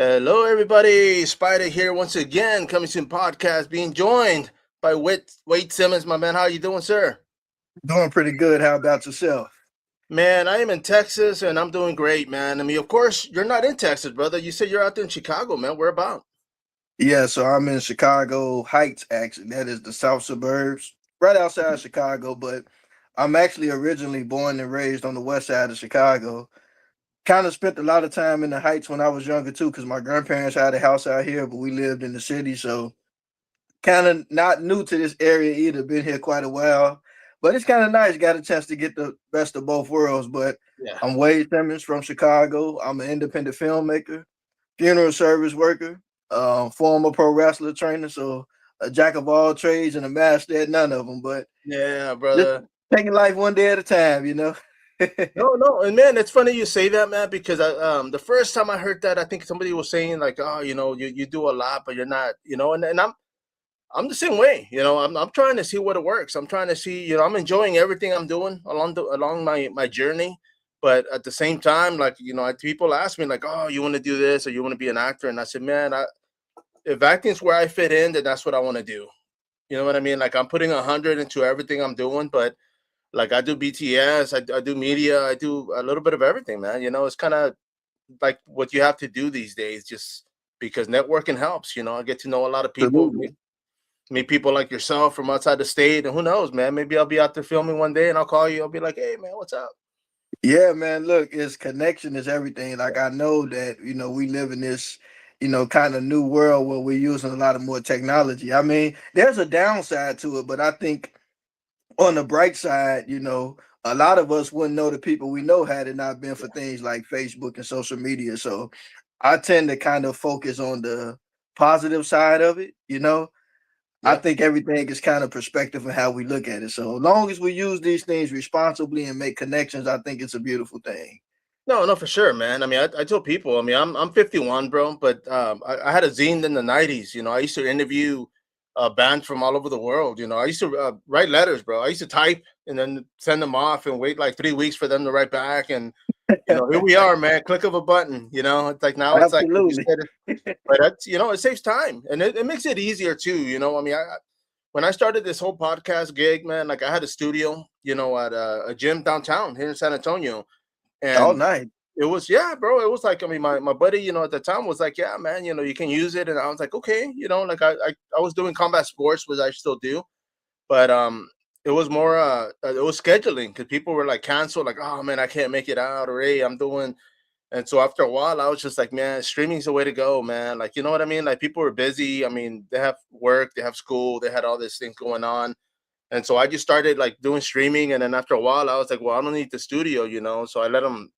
Hello, everybody. Spider here once again, coming to podcast, being joined by Wade Simmons. My man, how you doing, sir? Doing pretty good. How about yourself? Man, I am in Texas, and I'm doing great, man. I mean, of course, you're not in Texas, brother. You said you're out there in Chicago, man. Where about? Yeah, so I'm in Chicago Heights, actually. That is the south suburbs, right outside Chicago, but I'm actually originally born and raised on the west side of Chicago. Kind of spent a lot of time in the Heights when I was younger too, because my grandparents had a house out here, but we lived in the city, so kind of not new to this area either. Been here quite a while, but it's kind of nice. Got a chance to get the best of both worlds. But Yeah. I'm Wade Simmons from Chicago. I'm an independent filmmaker, funeral service worker, former pro wrestler trainer. So a jack of all trades and a master at none of them. But Yeah, just brother. taking life one day at a time. No, no, and man, it's funny you say that, man, because the first time I heard that, I think somebody was saying like, oh, you do a lot, but you're not, and I'm the same way, I'm trying to see what it works. I'm trying to see, I'm enjoying everything I'm doing along my journey, but at the same time, like, people ask me like, oh, you want to do this or you want to be an actor, and I said, man, if acting's where I fit in, then that's what I want to do. You know what I mean? Like I'm putting 100 into everything I'm doing, but like I do BTS, I do media, I do a little bit of everything, man. It's kind of like what you have to do these days, just because networking helps. I get to know a lot of people, Absolutely. meet people like yourself from outside the state, and who knows, man? Maybe I'll be out there filming one day, and I'll call you. I'll be like, "Hey, man, what's up?" Yeah, man. Look, it's connection is everything. Like I know that we live in this kind of new world where we're using a lot of more technology. I mean, there's a downside to it, but I think on the bright side, a lot of us wouldn't know the people we know had it not been for things like Facebook and social media. So I tend to kind of focus on the positive side of it. I Yeah. think everything is kind of perspective and how we look at it. So as long as we use these things responsibly and make connections, I think it's a beautiful thing. No, no, for sure, man. I mean, I tell people. I mean, I'm 51, bro, but I had a zine in the 90s. I used to interview bands from all over the world. I used to write letters, bro. I used to type and then send them off and wait like 3 weeks for them to write back. And here we are, man. Click of a button. It's like now it's like you just Absolutely. get it. But that's it saves time and it makes it easier too. I mean, when I started this whole podcast gig, man, like I had a studio, at a gym downtown here in San Antonio, All and night. it was, yeah, bro. It was like, I mean, my buddy, at the time was like, yeah, man, you can use it, and I was like, okay, like I was doing combat sports, which I still do, but it was more it was scheduling because people were like canceled, like, oh man, I can't make it out, or hey, I'm doing, and so after a while, I was just like, man, streaming's the way to go, man. Like, you know what I mean? Like people were busy. I mean, they have work, they have school, they had all these things going on. And so I just started like doing streaming, and then after a while, I was like, well, I don't need the studio, So I let them,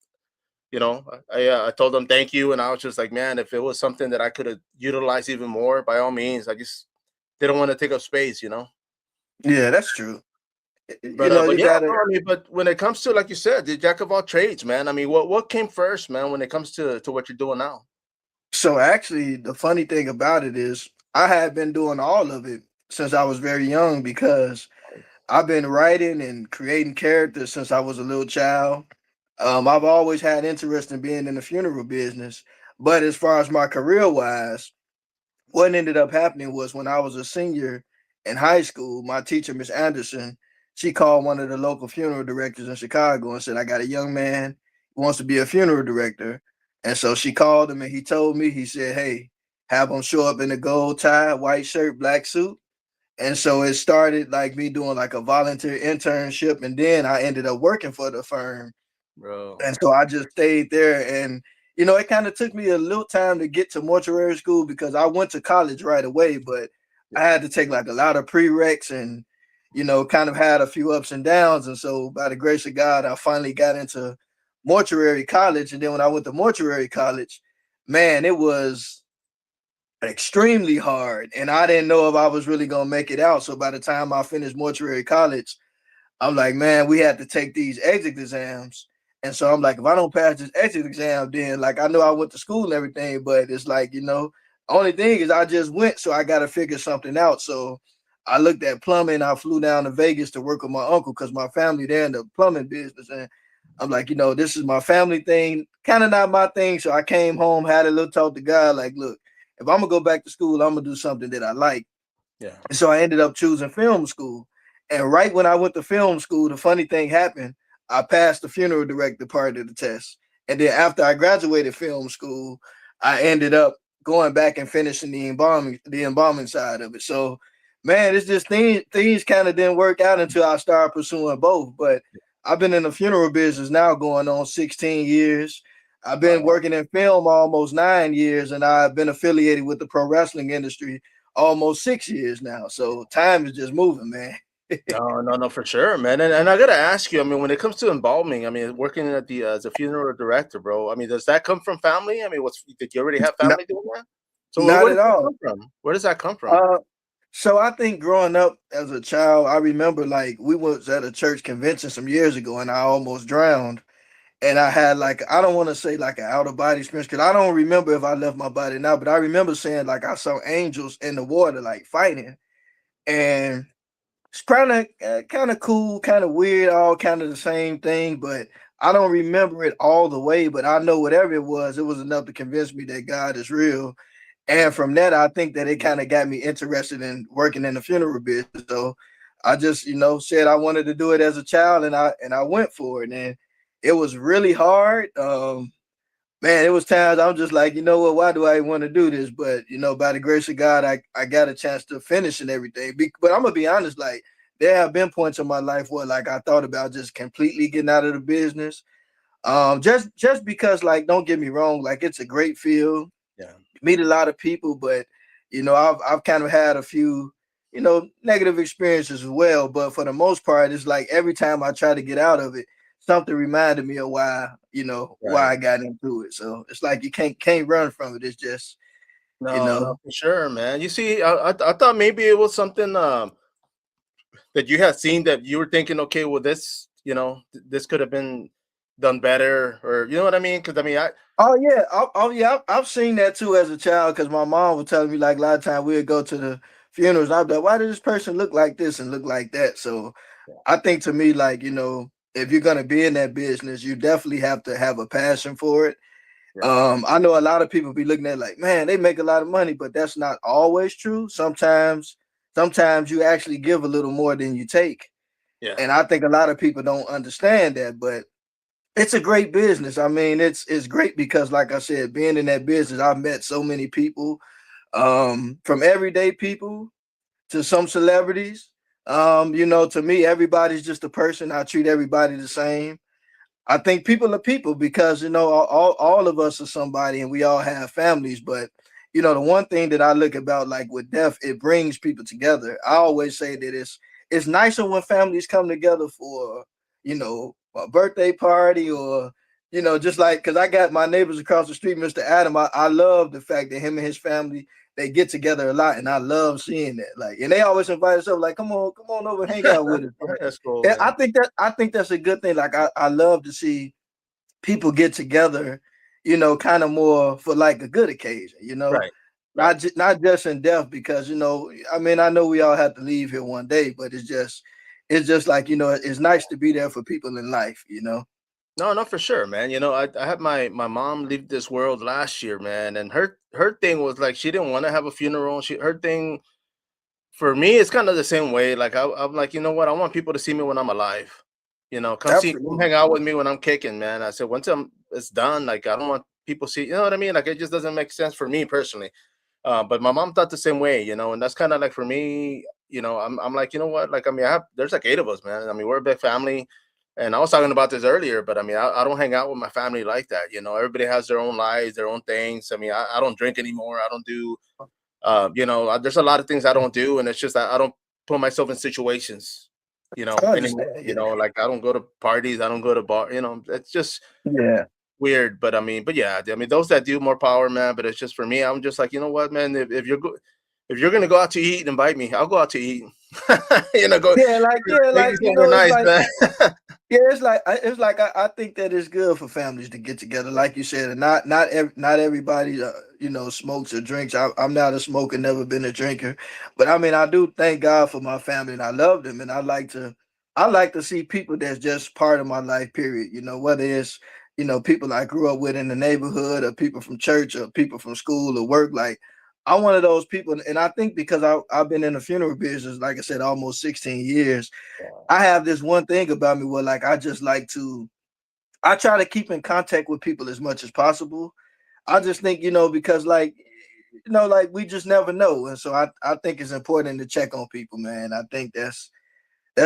I told them thank you, and I was just like, man, if it was something that I could have utilized even more, by all means. I just didn't want to take up space. Yeah, that's true. But You yeah, gotta. bro, I mean, but when it comes to, like you said, the jack of all trades, man. I mean, what came first, man, when it comes to what you're doing now? So actually, the funny thing about it is, I had been doing all of it since I was very young because I've been writing and creating characters since I was a little child. I've always had interest in being in the funeral business, but as far as my career wise, what ended up happening was when I was a senior in high school, my teacher, Miss Anderson, she called one of the local funeral directors in Chicago and said, I got a young man who wants to be a funeral director. And so she called him and he told me, he said, hey, have him show up in a gold tie, white shirt, black suit. And so it started like me doing like a volunteer internship. And then I ended up working for the firm. Bro. And so I just stayed there. And, it kind of took me a little time to get to mortuary school because I went to college right away, but I had to take like a lot of prereqs and, kind of had a few ups and downs. And so by the grace of God, I finally got into mortuary college. And then when I went to mortuary college, man, it was extremely hard. And I didn't know if I was really going to make it out. So by the time I finished mortuary college, I'm like, man, we had to take these exit exams. And so I'm like, if I don't pass this exit exam, then like I know I went to school and everything, but it's like, only thing is I just went, so I gotta figure something out. So I looked at plumbing. I flew down to Vegas to work with my uncle because my family there in the plumbing business. And I'm like, this is my family thing, kind of not my thing. So I came home, had a little talk to God, like, look, if I'm gonna go back to school, I'm gonna do something that I like. Yeah. And so I ended up choosing film school. And right when I went to film school, the funny thing happened. I passed the funeral director part of the test. And then after I graduated film school, I ended up going back and finishing the embalming side of it. So man, it's just things kind of didn't work out until I started pursuing both. But I've been in the funeral business now going on 16 years. I've been Wow. working in film almost 9 years, and I've been affiliated with the pro wrestling industry almost 6 years now. So time is just moving, man. No, no, no, for sure, man. And I gotta ask you, I mean, when it comes to embalming, I mean, working at the as a funeral director, bro. I mean, does that come from family? I mean, did you already have Not, family doing that? So not where at does that all. come from? Where does that come from? Uh, so I think growing up as a child, I remember like we was at a church convention some years ago, and I almost drowned. And I had like I don't want to say like an out of body experience because I don't remember if I left my body now, but I remember saying like I saw angels in the water like fighting, and it's kind of cool, kind of weird, all kind of the same thing, but I don't remember it all the way. But I know whatever it was enough to convince me that God is real. And from that, I think that it kind of got me interested in working in the funeral business. So I just, said I wanted to do it as a child, and I went for it. And it was really hard. Man, it was times I'm just like, you know what, why do I want to do this? But by the grace of God, I got a chance to finish and everything. But I'm gonna be honest, like there have been points in my life where like I thought about just completely getting out of the business. Just because, like, don't get me wrong, like it's a great field, Yeah, meet a lot of people, but I've kind of had a few negative experiences as well. But for the most part, it's like every time I try to get out of it, something reminded me of why right. I got into it. So it's like you can't run from it. It's just you No, no, know. for sure, man. You see, I thought maybe it was something that you had seen that you were thinking, okay, well, this, this could have been done better, or you know what I mean? Because I mean, I Oh yeah, yeah. I've seen that too as a child because my mom would tell me like a lot of time we'd go to the funerals. I'd be like, why does this person look like this and look like that? So I think to me, like, if you're gonna be in that business, you definitely have to have a passion for it. yeah, I know a lot of people be looking at like, man, they make a lot of money, but that's not always true. Sometimes you actually give a little more than you take. yeah, And I think a lot of people don't understand that, but it's a great business. I mean, it's great because like I said, being in that business, I've met so many people, from everyday people to some celebrities. To me, everybody's just a person. I treat everybody the same. I think people are people because all of us are somebody and we all have families. But the one thing that I look about like with death, it brings people together. I always say that it's nicer when families come together for a birthday party or just like because I got my neighbors across the street, Mr. Adam. I love the fact that him and his family they get together a lot, and I love seeing that. Like, and they always invite us up, like, come on over, hang out with us. that's cool, And man. I think that's a good thing. Like I love to see people get together, kind of more for like a good occasion. Right, right. Not just in death, because I mean, I know we all have to leave here one day, but it's just like it's nice to be there for people in life. No, no, for sure, man. I had my mom leave this world last year, man, and her thing was like she didn't want to have a funeral. Her thing for me is kind of the same way. Like I'm like, you know what? I want people to see me when I'm alive. Come Absolutely. hang out with me when I'm kicking, man. I said once it's done, like I don't want people see. You know what I mean? Like it just doesn't make sense for me personally. But my mom thought the same way, and that's kind of like for me. I'm like, you know what? Like I mean, there's like 8 of us, man. I mean, we're a big family, and I was talking about this earlier, but I mean, I don't hang out with my family like that. Everybody has their own lives, their own things. I mean, I don't drink anymore. I don't do there's a lot of things I don't do, and it's just I don't put myself in situations, I anymore. understand. Yeah. Like I don't go to parties, I don't go to bar. It's just Yeah. weird. But I mean, but yeah, I mean, those that do more power, man. But it's just for me, I'm just like, you know what, man? If you're gonna go out to eat, invite me. I'll go out to eat. Go make me somewhere It's nice, like man. yeah, I think that it's good for families to get together, like you said, and not everybody smokes or drinks. I'm not a smoker, never been a drinker, but I mean I do thank God for my family and I love them, and I like to I like to see people that's just part of my life, period. Whether it's, people I grew up with in the neighborhood or people from church or people from school or work. Like, I'm one of those people. And I think because I've been in the funeral business, like I said, almost 16 years, I have this one thing about me where like I just like to I try to keep in contact with people as much as possible. I just think, because like like we just never know. And so I think it's important to check on people, man. I think that's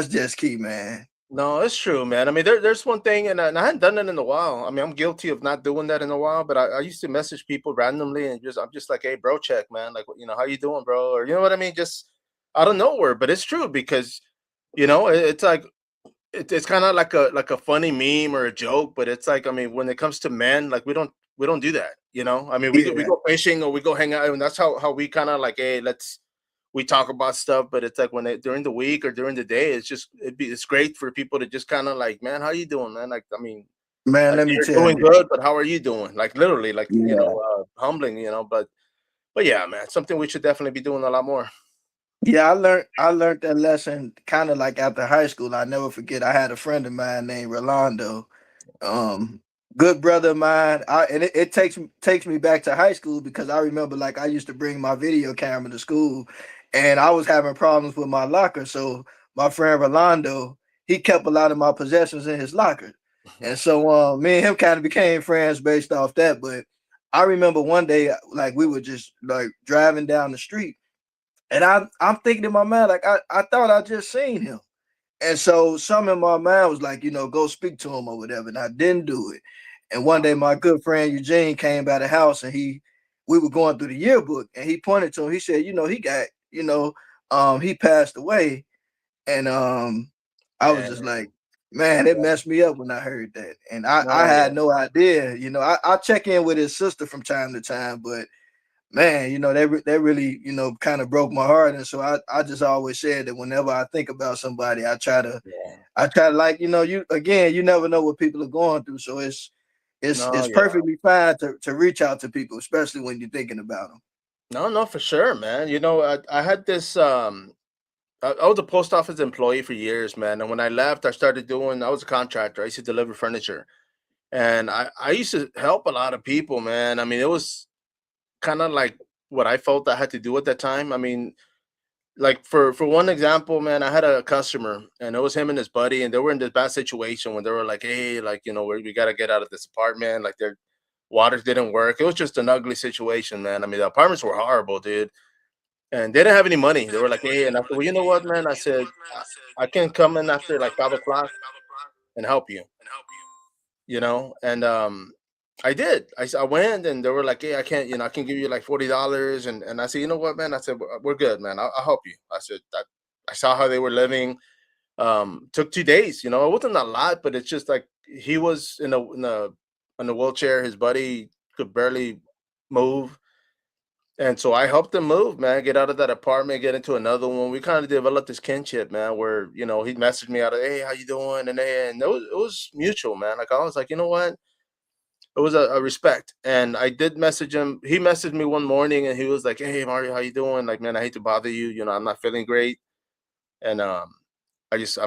just key, man. No, it's true, man. I mean, there's one thing, and I hadn't done it in a while. I mean, I'm guilty of not doing that in a while, but I used to message people randomly and I'm just like, hey, bro, check, man. Like, how you doing, bro? Or you know what I mean? Just out of nowhere. But it's true because, it's like it's kind of like a funny meme or a joke, but it's like, I mean, when it comes to men, like we don't do that. I mean, we Yeah. go fishing or we go hang out, and that's how we kind of like, hey, we talk about stuff. But it's like during the week or during the day, it's great for people to just kind of like, man, how you doing, man? Like, I mean, Man, like let me you're tell doing you. good, but how are you doing? Like literally, like Yeah. humbling, but yeah, man, something we should definitely be doing a lot more. Yeah, I learned that lesson kind of like after high school. I never forget. I had a friend of mine named Rolando. Um, Good brother of mine. And it takes me back to high school because I remember like I used to bring my video camera to school, and I was having problems with my locker. So my friend Rolando, he kept a lot of my possessions in his locker, and so me and him kind of became friends based off that. But I remember one day like we were just like driving down the street, and I'm thinking in my mind like I thought I just seen him. And so some in my mind was like, go speak to him or whatever. And I didn't do it. And one day my good friend Eugene came by the house and we were going through the yearbook and he pointed to him. He said, he got, he passed away. And I was just Man, like, man, it messed me up when I heard that. And I no, had yeah. no idea. I check in with his sister from time to time, but man, that really, kind of broke my heart. And so I just always said that whenever I think about somebody, Yeah. I try to like, you never know what people are going through. So No, it's yeah. perfectly fine to reach out to people, especially when you're thinking about them. No, no, for sure, man. I had this I was a post office employee for years, man. And when I left, I was a contractor. I used to deliver furniture. And I used to help a lot of people, man. I mean, it was kind of like what I felt I had to do at that time. I mean, like for one example, man, I had a customer and it was him and his buddy, and they were in this bad situation when they were like, hey, like, we got to get out of this apartment. Like their waters didn't work. It was just an ugly situation, man. I mean, the apartments were horrible, dude. And they didn't have any money. They were like, hey, and I said, well, you know what, man? I said, I can come in after like 5 o'clock and help you, and I did. I went and they were like, hey, I can't, I can give you like $40. And I said, you know what, man? I said, we're good, man. I'll help you. I said, I saw how they were living. Took 2 days, it wasn't a lot, but it's just like he was in a wheelchair. His buddy could barely move. And so I helped him move, man, get out of that apartment, get into another one. We kind of developed this kinship, man, where, he messaged me out of, hey, how you doing? And it was mutual, man. Like I was like, you know what? It was a respect. And I did message him. He messaged me one morning and he was like, hey, Mario, how you doing? Like, man, I hate to bother you. I'm not feeling great. And I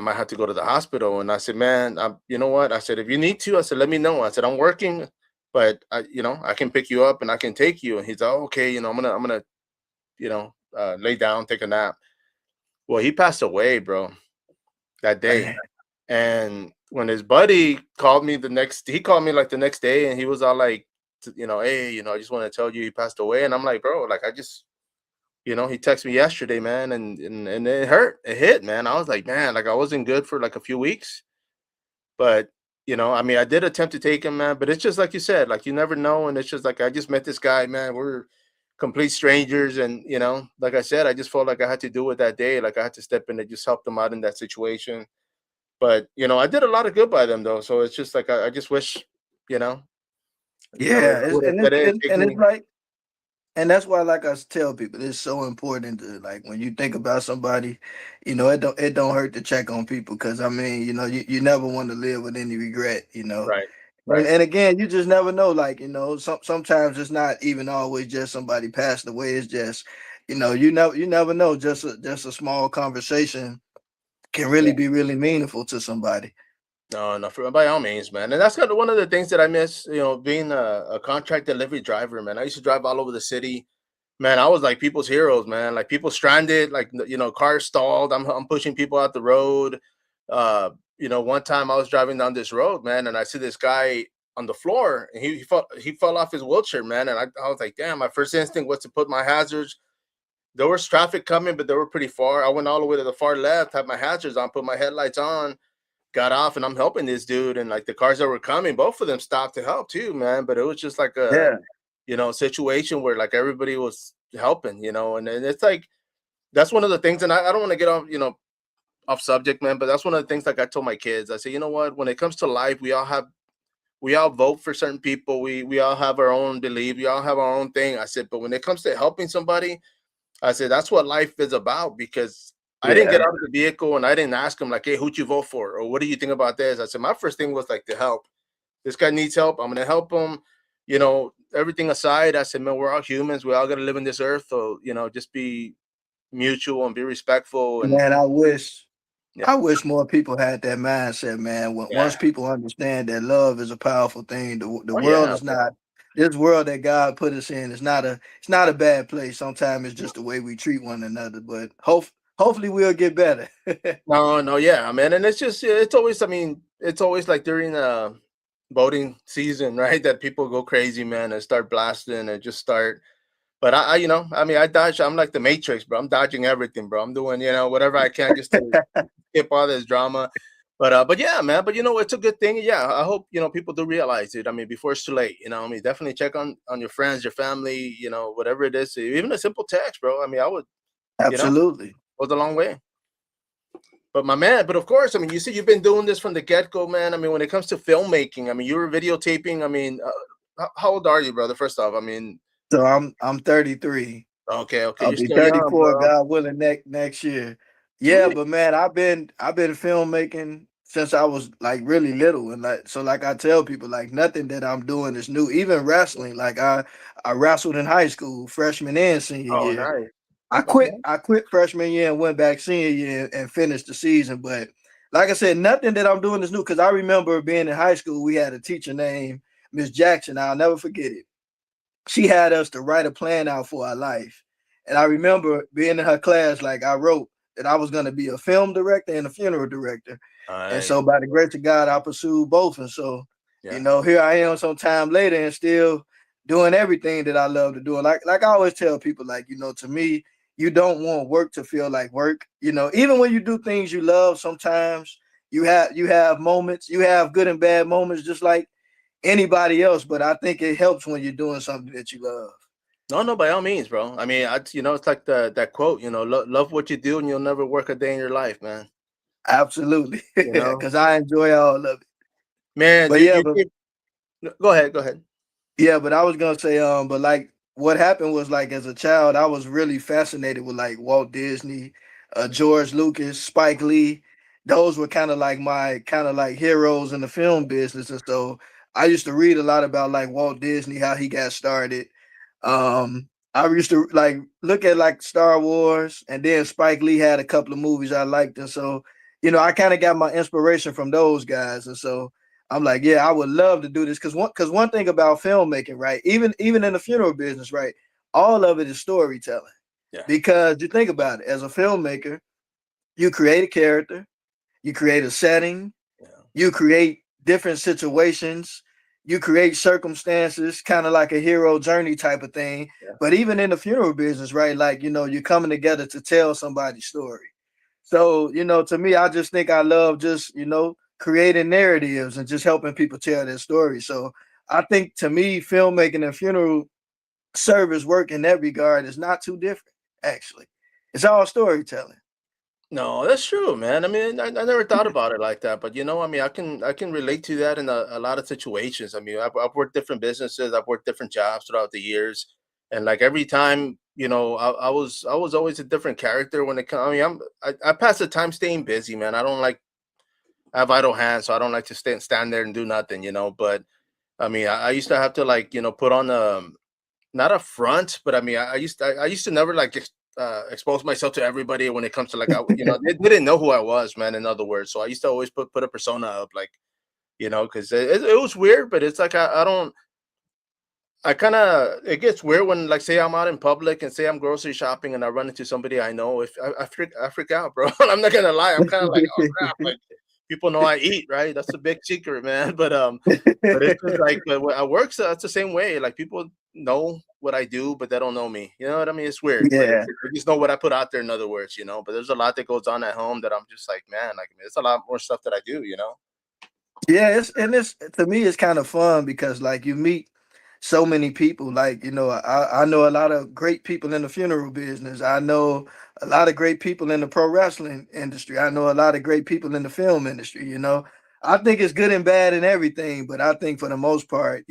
might have to go to the hospital. And I said, man, you know what? I said, if you need to, I said, let me know. I said, I'm working, but I can pick you up and I can take you. And he's like, oh, okay, I'm gonna lay down, take a nap. Well, he passed away, bro, that day. Man, And when his buddy called me he called me like the next day, and he was all like, hey, I just want to tell you he passed away. And I'm like, bro, like he texted me yesterday, man, and it hurt, it hit, man. I was like, man, like I wasn't good for like a few weeks, but I mean, I did attempt to take him, man, but it's just like you said, like you never know, and it's just like I just met this guy, man. We're complete strangers, and like I said, I just felt like I had to do it that day. Like I had to step in and just help them out in that situation. But I did a lot of good by them though. So it's just like I just wish, you know, yeah, I would have said, hey, take and it's me. like, and that's why, like I tell people, it's so important to like when you think about somebody, it don't hurt to check on people because I mean, you never want to live with any regret. Right, And right. and again, you just never know. Like sometimes it's not even always just somebody passed away. It's just you never know. Just a small conversation can really be really meaningful to somebody. No, no, by all means, man. And that's kind of one of the things that I miss, being a contract delivery driver, man. I used to drive all over the city. Man, I was like people's heroes, man. Like people stranded, like cars stalled. I'm pushing people out the road. One time I was driving down this road, man, and I see this guy on the floor, and he fell off his wheelchair, man. And I was like, damn. My first instinct was to put my hazards. There was traffic coming, but they were pretty far. I went all the way to the far left, had my hazards on, put my headlights on, got off, and I'm helping this dude. And like the cars that were coming, both of them stopped to help too, man. But it was just like a Yeah. situation where like everybody was helping, and it's like that's one of the things. And I don't want to get off subject, man, but that's one of the things like I told my kids. I say, you know what, when it comes to life, we all vote for certain people, we all have our own belief, we all have our own thing. I said, but when it comes to helping somebody, I said that's what life is about. Because I didn't get Yeah. out of the vehicle and I didn't ask him like, hey, who'd you vote for, or what do you think about this. I said my first thing was like to help. This guy needs help, I'm gonna help him. Everything aside, I said, man, we're all humans, we all got to live in this earth, so just be mutual and be respectful. And Man, yeah, I wish more people had that mindset, man. Once yeah, people understand that love is a powerful thing, the oh world yeah, is bro. not this world that God put us in is not a bad place. Sometimes it's just the way we treat one another. But hopefully we'll get better. No, no, yeah, man. And it's just, it's always, I mean, it's always like during voting season, right, that people go crazy, man, and start blasting and just start. But I mean, I dodge. I'm like the Matrix, bro. I'm dodging everything, bro. I'm doing, whatever I can just to skip all this drama. But yeah, man. But it's a good thing. Yeah, I hope people do realize it. I mean, before it's too late. I mean, definitely check on your friends, your family. Whatever it is, even a simple text, bro. I mean, I would, Absolutely. goes a long way. But my man, but of course, I mean, you see, you've been doing this from the get go, man. I mean, when it comes to filmmaking, I mean, you were videotaping. I mean, how old are you, brother? First off, I mean, So I'm 33. okay, okay, I'll you're be still young, 34, bro. God willing, next year. Yeah, Sweet. but man, I've been filmmaking since I was like really little, and like I tell people, like nothing that I'm doing is new. Even wrestling, like I wrestled in high school, freshman and senior Oh, year. nice. I quit. Okay. I quit freshman year and went back senior year and finished the season. But like I said, nothing that I'm doing is new because I remember being in high school. We had a teacher named Miss Jackson. I'll never forget it. She had us to write a plan out for our life, and I remember being in her class. Like I wrote that I was going to be a film director and a funeral director, and Nice. so by the grace of God, I pursued both. And so, Yeah. here I am some time later and still doing everything that I love to do. Like I always tell people, like, to me, you don't want work to feel like work. Even when you do things you love, sometimes you have moments, you have good and bad moments, just like anybody else. But I think it helps when you're doing something that you love. No, no, by all means, bro. I mean, it's like that quote, love what you do and you'll never work a day in your life, man. Absolutely, You know, because I enjoy all of it. man, But yeah, but go ahead, go ahead. Yeah, but I was gonna say, but like what happened was like as a child, I was really fascinated with like Walt Disney, George Lucas, Spike Lee. Those were kind of like my kind of like heroes in the film business, and so I used to read a lot about like Walt Disney, how he got started. I used to like look at like Star Wars, and then Spike Lee had a couple of movies I liked, and so I kind of got my inspiration from those guys, and so I'm like, yeah, I would love to do this because one thing about filmmaking, right? Even in the funeral business, right? All of it is storytelling. Yeah, Because you think about it, as a filmmaker, you create a character, you create a setting, yeah, you create different situations, you create circumstances, kind of like a hero journey type of thing. yeah. But even in the funeral business, right? Like, you're coming together to tell somebody's story. So, to me, I just think I love just, creating narratives and just helping people tell their story. So I think to me, filmmaking and funeral service work in that regard is not too different, actually. It's all storytelling. No, that's true, man. I mean, I never thought about it like that, but I mean, I can relate to that in a lot of situations. I mean, I've worked different businesses, I've worked different jobs throughout the years, and like every time, I was always a different character when it comes. I mean, I pass the time staying busy, man. I don't like I have idle hands, so I don't like to stand there and do nothing. But I mean, I used to have to like put on not a front, but I mean, I used to never like expose myself to everybody when it comes to like they didn't know who I was, man. In other words, so I used to always put a persona up, like because it was weird, but it's like I don't. I kind of it gets weird when like say I'm out in public and say I'm grocery shopping and I run into somebody I know. If I freak out, bro. I'm not gonna lie. I'm kind of like, oh crap, like people know I eat, right? That's a big secret, man. But it's just like at work, so it's the same way. Like people know what I do, but they don't know me. You know what I mean? It's weird, but Yeah. they just know what I put out there. In other words, But there's a lot that goes on at home that I'm just like, man, like it's a lot more stuff that I do. Yeah, it's to me it's kind of fun because like you meet so many people. Like, I know a lot of great people in the funeral business. I know a lot of great people in the pro wrestling industry. I know a lot of great people in the film industry. I think it's good and bad and everything, but I think for the most part,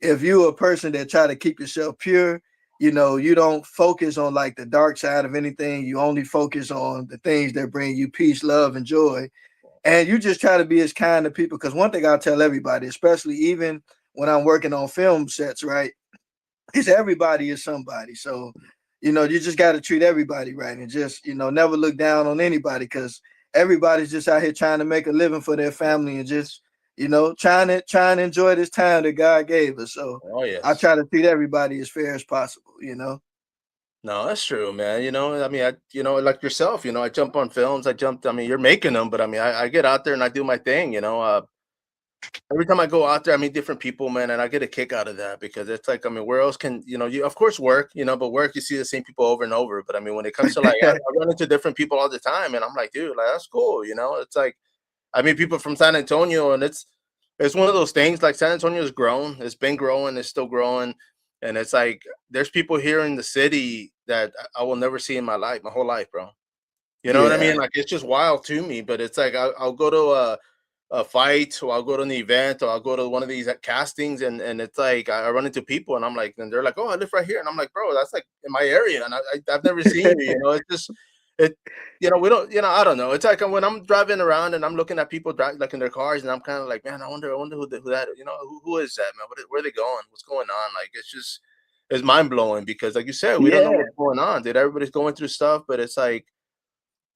if you're a person that try to keep yourself pure, you don't focus on like the dark side of anything. You only focus on the things that bring you peace, love, and joy, and you just try to be as kind to people. Because one thing I tell everybody, especially even when I'm working on film sets, right, is everybody is somebody. So, you just got to treat everybody right, and just, never look down on anybody, because everybody's just out here trying to make a living for their family, and just, trying to enjoy this time that God gave us. So Oh I yes. try to treat everybody as fair as possible. No, that's true, man. I mean, like yourself, I jump on films. I mean, you're making them, but I mean, I get out there and I do my thing. Every time I go out there, I meet different people, man, and I get a kick out of that because it's like, I mean, where else can, you, of course, work, but work, you see the same people over and over. But I mean, when it comes to like, I run into different people all the time, and I'm like, dude, like, that's cool. It's like, I meet people from San Antonio, and it's one of those things. Like San Antonio's grown, it's been growing, it's still growing, and it's like there's people here in the city that I will never see in my life, my whole life, bro. You know what I mean? Yeah. Like it's just wild to me. But it's like I'll go to a fight, or I'll go to an event, or I'll go to one of these castings, and it's like I run into people, and I'm like, and they're like, oh, I live right here, and I'm like, bro, that's like in my area, and I've never seen you. It's just it. We don't. I don't know. It's like when I'm driving around and I'm looking at people drive like in their cars, and I'm kind of like, man, I wonder who that. Who is that, man? Where are they going? What's going on? Like it's mind blowing because, like you said, we don't know Yeah. what's going on. Dude, everybody's going through stuff, but it's like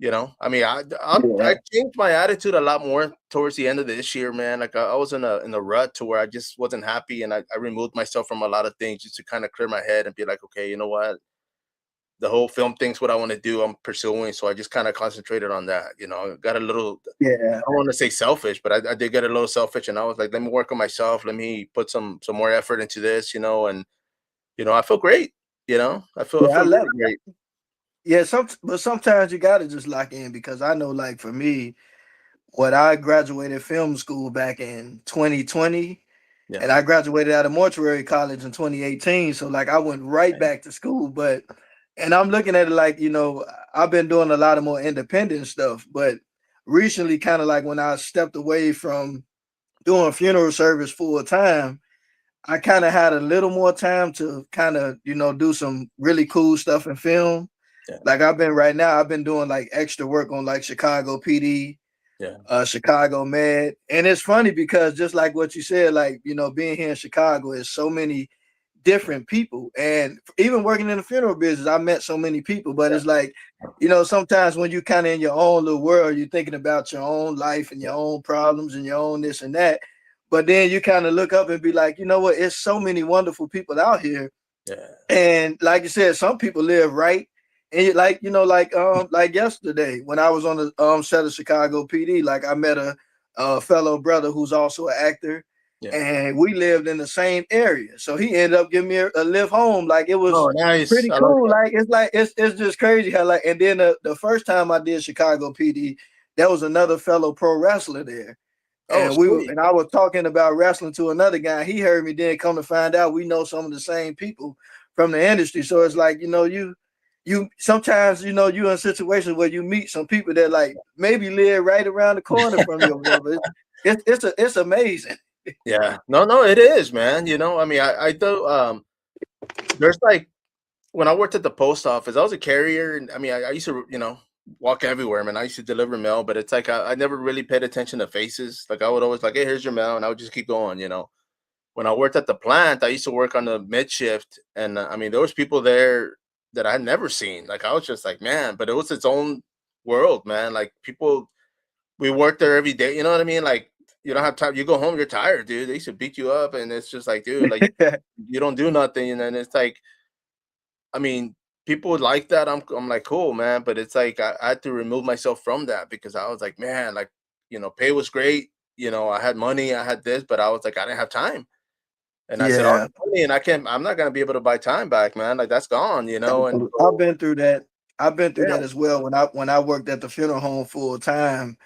I mean, I Yeah. changed my attitude a lot more towards the end of this year, man. Like I was in a rut to where I just wasn't happy, and I removed myself from a lot of things just to kind of clear my head and be like, okay, you know what? The whole film thing's what I want to do. I'm pursuing, so I just kind of concentrated on that. I got a little. Yeah. I don't want to say selfish, but I did get a little selfish, and I was like, let me work on myself. Let me put some more effort into this, and I feel great. I Yeah. I feel love really it. great. Yeah, but sometimes you gotta just lock in, because I know, like for me, what I graduated film school back in 2020, Yeah, and I graduated out of mortuary college in 2018. So like I went right right. back to school, and I'm looking at it like, I've been doing a lot of more independent stuff, but recently, kind of like when I stepped away from doing funeral service full time, I kind of had a little more time to kind of, do some really cool stuff in film. Yeah, Like I've been doing like extra work on like Chicago PD, yeah, Chicago Med. And it's funny because just like what you said, like, being here in Chicago is so many different people. And even working in the funeral business, I met so many people, but yeah, it's like, sometimes when you kind of in your own little world, you're thinking about your own life and yeah, your own problems and your own this and that. But then you kind of look up and be like, you know what? It's so many wonderful people out here. yeah. And like you said, some people live right. And like, like yesterday when I was on the set of Chicago PD, like I met a fellow brother who's also an actor, Yeah. and we lived in the same area. So he ended up giving me a lift home. Like it was Oh, nice. pretty I like cool. that. It's just crazy how, like, and then the first time I did Chicago PD, there was another fellow pro wrestler there. Oh, sweet. And I was talking about wrestling to another guy. He heard me, then come to find out we know some of the same people from the industry. So it's like, you sometimes, you're in situations where you meet some people that like maybe live right around the corner from you or whatever. It's amazing. Yeah. No, no, it is, man. I mean, I do. There's like when I worked at the post office, I was a carrier, and I mean, I used to, walk everywhere, man. I used to deliver mail, but it's like I never really paid attention to faces. Like I would always like, hey, here's your mail, and I would just keep going. When I worked at the plant, I used to work on the mid shift, and I mean, there was people there. that I had never seen. Like I was just like, man, but it was its own world, man. Like people, we work there every day. You know what I mean? Like you don't have time. You go home, you're tired, dude. They used to beat you up, and it's just like, dude, like you don't do nothing, and then it's like, I mean, people would like that. I'm like, cool, man. But it's like I had to remove myself from that because I was like, man, like, pay was great. I had money, I had this, but I was like, I didn't have time. And I said, all Yeah. the money, and I'm not gonna be able to buy time back, man. Like that's gone. And I've so been through that. I've been through yeah, that as well. When I worked at the funeral home full time,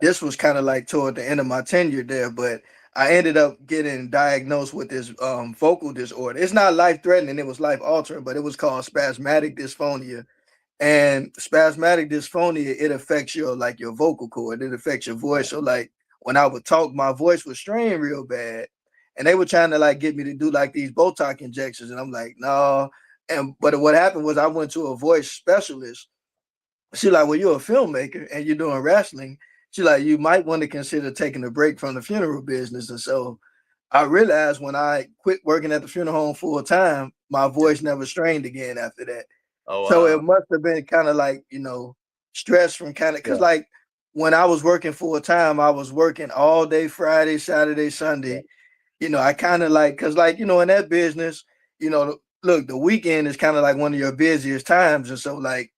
this was kind of like toward the end of my tenure there, but I ended up getting diagnosed with this vocal disorder. It's not life threatening, it was life altering, but it was called spasmodic dysphonia. And spasmodic dysphonia, it affects your like your vocal cord, it affects your voice. So like when I would talk, my voice would strain real bad. And they were trying to like get me to do like these Botox injections. And I'm like, no. And but what happened was I went to a voice specialist. She like, well, you're a filmmaker and you're doing wrestling. She like, you might want to consider taking a break from the funeral business. And so I realized when I quit working at the funeral home full time, my yeah. voice never strained again after that. Oh So wow, it must have been kind of like, stress from kind of because yeah, like when I was working full time, I was working all day Friday, Saturday, yeah, Sunday. I kind of like because like in that business, look, the weekend is kind of like one of your busiest times, and so like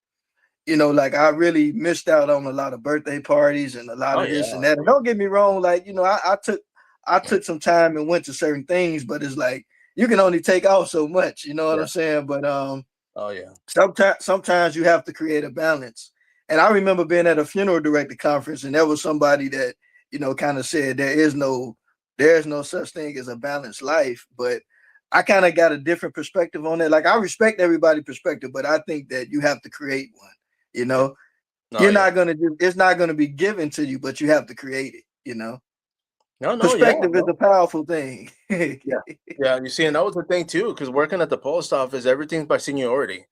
like I really missed out on a lot of birthday parties and a lot oh of this yeah, and that. And don't get me wrong, like I took some time and went to certain things, but it's like you can only take off so much. You know what yeah, I'm saying? But oh yeah, sometimes you have to create a balance. And I remember being at a funeral director conference, and there was somebody that kind of said there's no such thing as a balanced life. But I kind of got a different perspective on it. Like I respect everybody's perspective, but I think that you have to create one. You yeah, know, no, you're yeah, not gonna do it's not gonna be given to you, but you have to create it. no, no, yeah, Perspective is no. a powerful thing. Yeah. Yeah, you see, and that was the thing too, because working at the post office, everything's by seniority.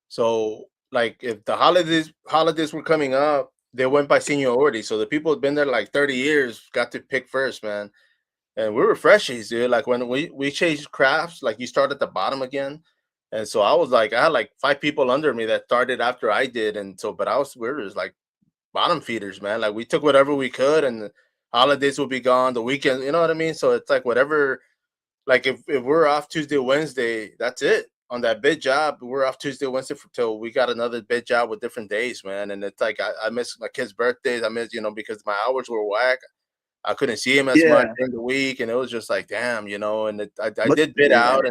So, like, if the holidays were coming up, they went by seniority. So the people who'd been there like 30 years got to pick first, man. And we were freshies, dude. Like when we changed crafts, like you start at the bottom again. And so I had like five people under me that started after I did, and so but we were just like bottom feeders, man. Like we took whatever we could, and the holidays will be gone, the weekend, you know what I mean? So it's like whatever, like if we're off Tuesday, Wednesday, that's it. On that bid job, we're off Tuesday, Wednesday till we got another bid job with different days, man. And it's like I miss my kids' birthdays. I miss, because my hours were whack. I couldn't see him as much Yeah, during the week, and it was just like, damn, and I but did bid yeah. out,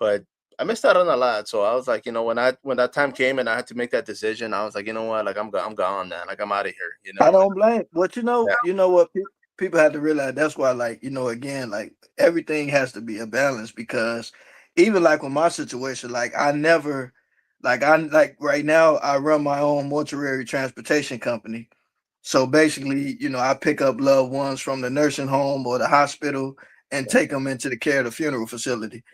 but I missed out on a lot. So I was like, when that time came and I had to make that decision, I was like, you know what, like I'm gone, man. Like I'm out of here, I like don't blame. But yeah, you know what? People have to realize that's why, like, again, like everything has to be a balance because even like with my situation, like I never, like I like right now, I run my own mortuary transportation company. So basically, I pick up loved ones from the nursing home or the hospital and yeah, take them into the care of the funeral facility.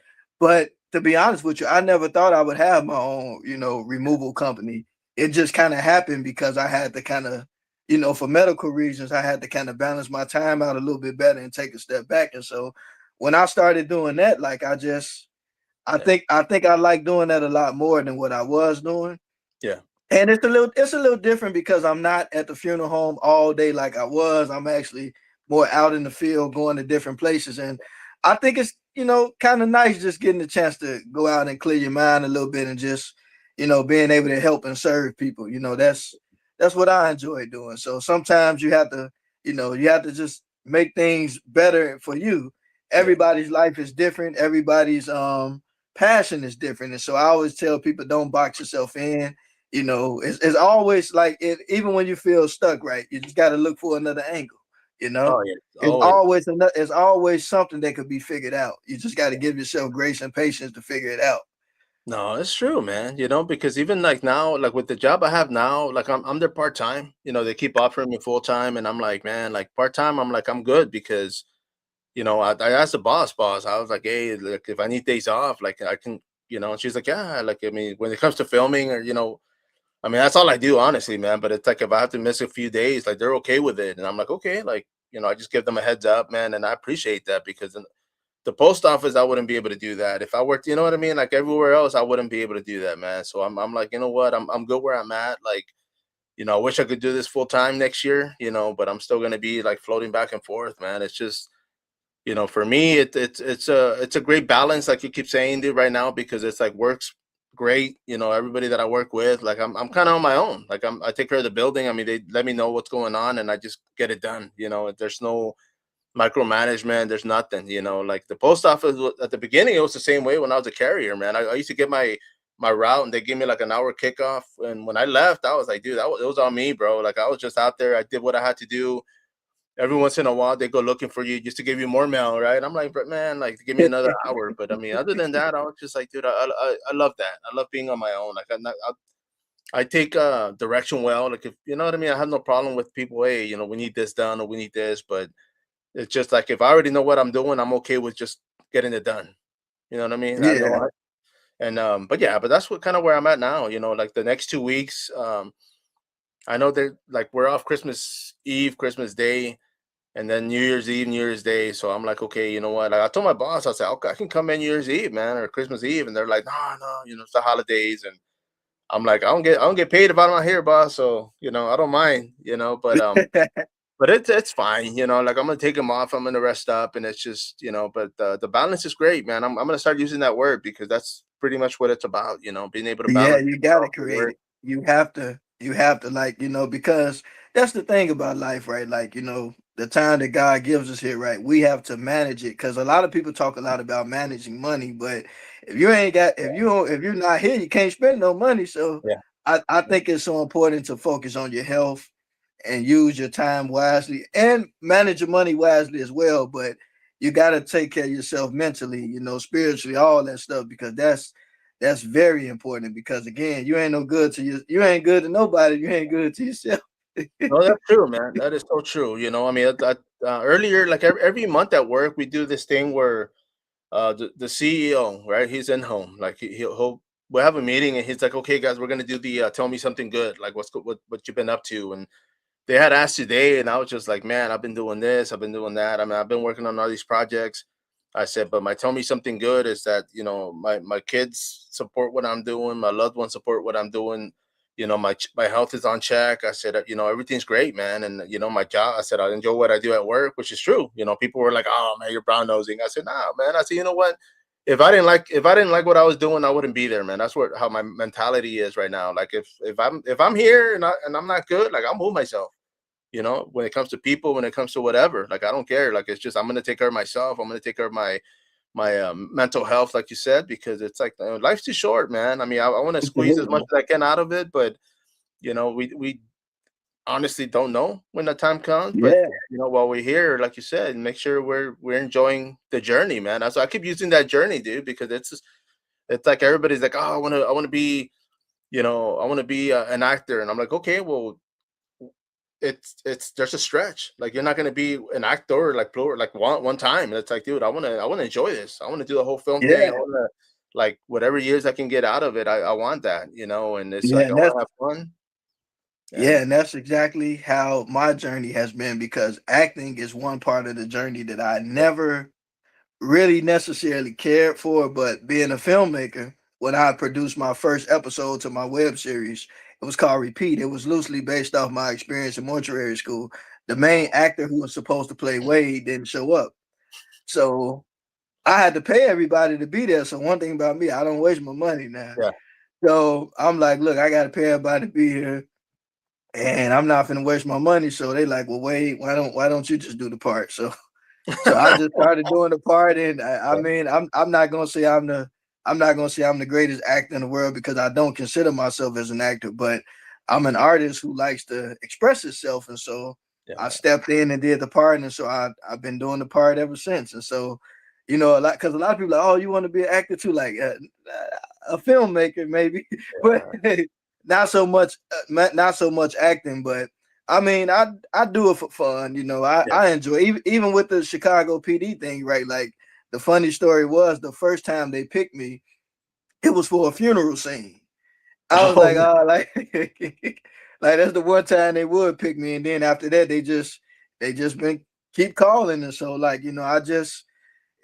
But to be honest with you, I never thought I would have my own, removal company. It just kind of happened because I had to kind of, for medical reasons, I had to kind of balance my time out a little bit better and take a step back. And so when I started doing that, like I yeah, think I think I like doing that a lot more than what I was doing. yeah. And it's a little different because I'm not at the funeral home all day like I was. I'm actually more out in the field, going to different places. And I think it's, kind of nice just getting the chance to go out and clear your mind a little bit and just, being able to help and serve people. That's what I enjoy doing. So sometimes you have to just make things better for you. Yeah. Everybody's life is different. Everybody's passion is different. And so I always tell people don't box yourself in. It's always like even when you feel stuck, right? You just got to look for another angle. You know, Oh yeah. it's Always. always another. It's always something that could be figured out. You just got to give yourself grace and patience to figure it out. No, it's true, man. Because even like now, like with the job I have now, like I'm there part time. They keep offering me full time, and I'm like, man, like part time. I'm like, I'm good because I asked the boss. I was like, hey, like if I need days off, like I can, And she's like, yeah, like I mean, when it comes to filming or I mean, that's all I do, honestly, man. But it's like if I have to miss a few days, like they're okay with it, and I'm like, okay, like I just give them a heads up, man, and I appreciate that because The post office, I wouldn't be able to do that. If I worked, you know what I mean? Like everywhere else, I wouldn't be able to do that, man. So I'm like, you know what? I'm good where I'm at. Like, I wish I could do this full time next year, but I'm still gonna be like floating back and forth, man. It's just, for me, it's a great balance, like you keep saying, dude, right now, because it's like works great. Everybody that I work with, like I'm kind of on my own. Like I take care of the building. I mean, they let me know what's going on, and I just get it done. There's no micromanagement. There's nothing. Like the post office at the beginning, it was the same way when I was a carrier, man. I used to get my route, and they give me like an hour kickoff. And when I left, I was like, dude, it was on me, bro. Like I was just out there. I did what I had to do. Every once in a while, they go looking for you just to give you more mail, right? I'm like, but man, like, give me another hour. But I mean, other than that, I was just like, dude, I love that. I love being on my own. Like, I take direction well. Like, if you know what I mean, I have no problem with people. Hey, we need this done or we need this. But it's just like if I already know what I'm doing, I'm okay with just getting it done. You know what I mean? I know. Yeah, And but yeah, but that's what kind of where I'm at now. Like the next 2 weeks. I know that like we're off Christmas Eve, Christmas Day, and then New Year's Eve, New Year's Day. So I'm like, okay, you know what? Like I told my boss, I said, okay, I can come in New Year's Eve, man, or Christmas Eve, and they're like, no, no, it's the holidays, and I'm like, I don't get paid if I'm not here, boss. So I don't mind, but it's fine, like I'm gonna take them off, I'm gonna rest up, and it's just, but the balance is great, man. I'm gonna start using that word because that's pretty much what it's about, being able to yeah, balance you gotta yourself, your create work. it. You have to like, because that's the thing about life, right? Like, the time that God gives us here, right? We have to manage it because a lot of people talk a lot about managing money, but if you're not here, you can't spend no money. So Yeah, I think it's so important to focus on your health and use your time wisely and manage your money wisely as well. But you got to take care of yourself mentally, spiritually, all that stuff, because that's very important. Because again, you ain't no good to you ain't good to nobody. You ain't good to yourself. no, that's true, man. That is so true. I mean, earlier, like every month at work, we do this thing where the CEO, right? He's in home, like he'll we'll have a meeting, and he's like, okay, guys, we're gonna do the tell me something good, like what you've been up to. And they had asked today, and I was just like, man, I've been doing this, I've been doing that. I mean, I've been working on all these projects. I said, but my tell me something good is that my kids support what I'm doing, my loved ones support what I'm doing. My health is on check. I said, everything's great, man, and my job. I said I enjoy what I do at work, which is true. People were like, oh man, you're brown nosing. I said, nah, man. I said, you know what? If I didn't like what I was doing, I wouldn't be there, man. That's what how my mentality is right now. Like if I'm here and I'm not good, like I'll move myself. When it comes to people, when it comes to whatever, like I don't care. Like it's just I'm gonna take care of myself. I'm gonna take care of my mental health, like you said, because it's like life's too short, man. I mean, I want to squeeze as much Absolutely. as I can out of it, but we honestly don't know when the time comes. But Yeah. while we're here, like you said, make sure we're enjoying the journey, man. So I keep using that journey, dude, because it's like everybody's like, oh, I want to be, I want to be an actor, and I'm like, okay, well, it's there's a stretch. Like you're not gonna be an actor like plural like one time. It's like, dude, I wanna enjoy this. I wanna do the whole film thing. I Yeah. wanna like whatever years I can get out of it. I want that, and it's Yeah. like I And that's wanna have fun. yeah, And and that's exactly how my journey has been because acting is one part of the journey that I yeah, never really necessarily cared for, but being a filmmaker, when I produced my first episode to my web series, it was called Repeat. It was loosely based off my experience in mortuary school. The main actor who was supposed to play Wade didn't show up. So I had to pay everybody to be there. So one thing about me, I don't waste my money now. yeah. So I'm like, look, I gotta pay everybody to be here and I'm not gonna waste my money. So they like, well, wait, why don't you just do the part? So I just started doing the part, and I Yeah, mean, I'm not gonna say I'm the greatest actor in the world because I don't consider myself as an actor, but I'm an artist who likes to express himself, and so yeah, I man. stepped in and did the part, and so I've been doing the part ever since, and so a lot because a lot of people are like, oh, you want to be an actor too, like a filmmaker maybe, but Yeah, not so much, not so much acting, but I mean, I do it for fun, yeah. I enjoy even with the Chicago PD thing, right? Like the funny story was the first time they picked me, it was for a funeral scene. I was Oh, like, oh, like, like that's the one time they would pick me, and then after that, they just been keep calling, and so like I just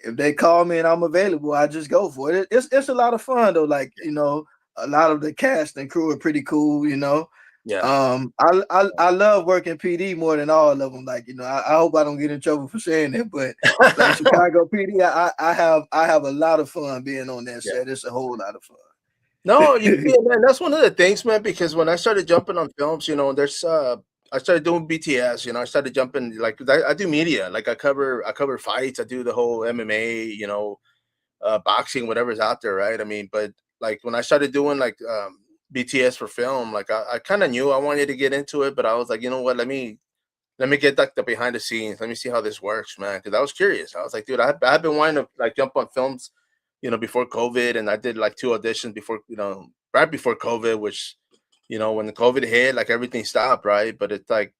if they call me and I'm available, I just go for it. It's a lot of fun though. Like, a lot of the cast and crew are pretty cool. Yeah. I love working PD more than all of them. Like, I hope I don't get in trouble for saying that, but like Chicago PD, I have a lot of fun being on that Yeah. set. It's a whole lot of No, you fun. see, man, that's one of the things, man, because when I started jumping on films, there's I started doing BTS, I started jumping like I do media, like I cover fights, I do the whole MMA, boxing, whatever's out there, right? I mean, but like when I started doing like BTS for film, like I kind of knew I wanted to get into it, but I was like, you know what, let me get like the behind the scenes. Let me see how this works, man. Because I was curious. I was like, dude, I've been wanting to like jump on films, before COVID, and I did like two auditions before, right before COVID, which, when the COVID hit, like everything stopped, right? But it's like,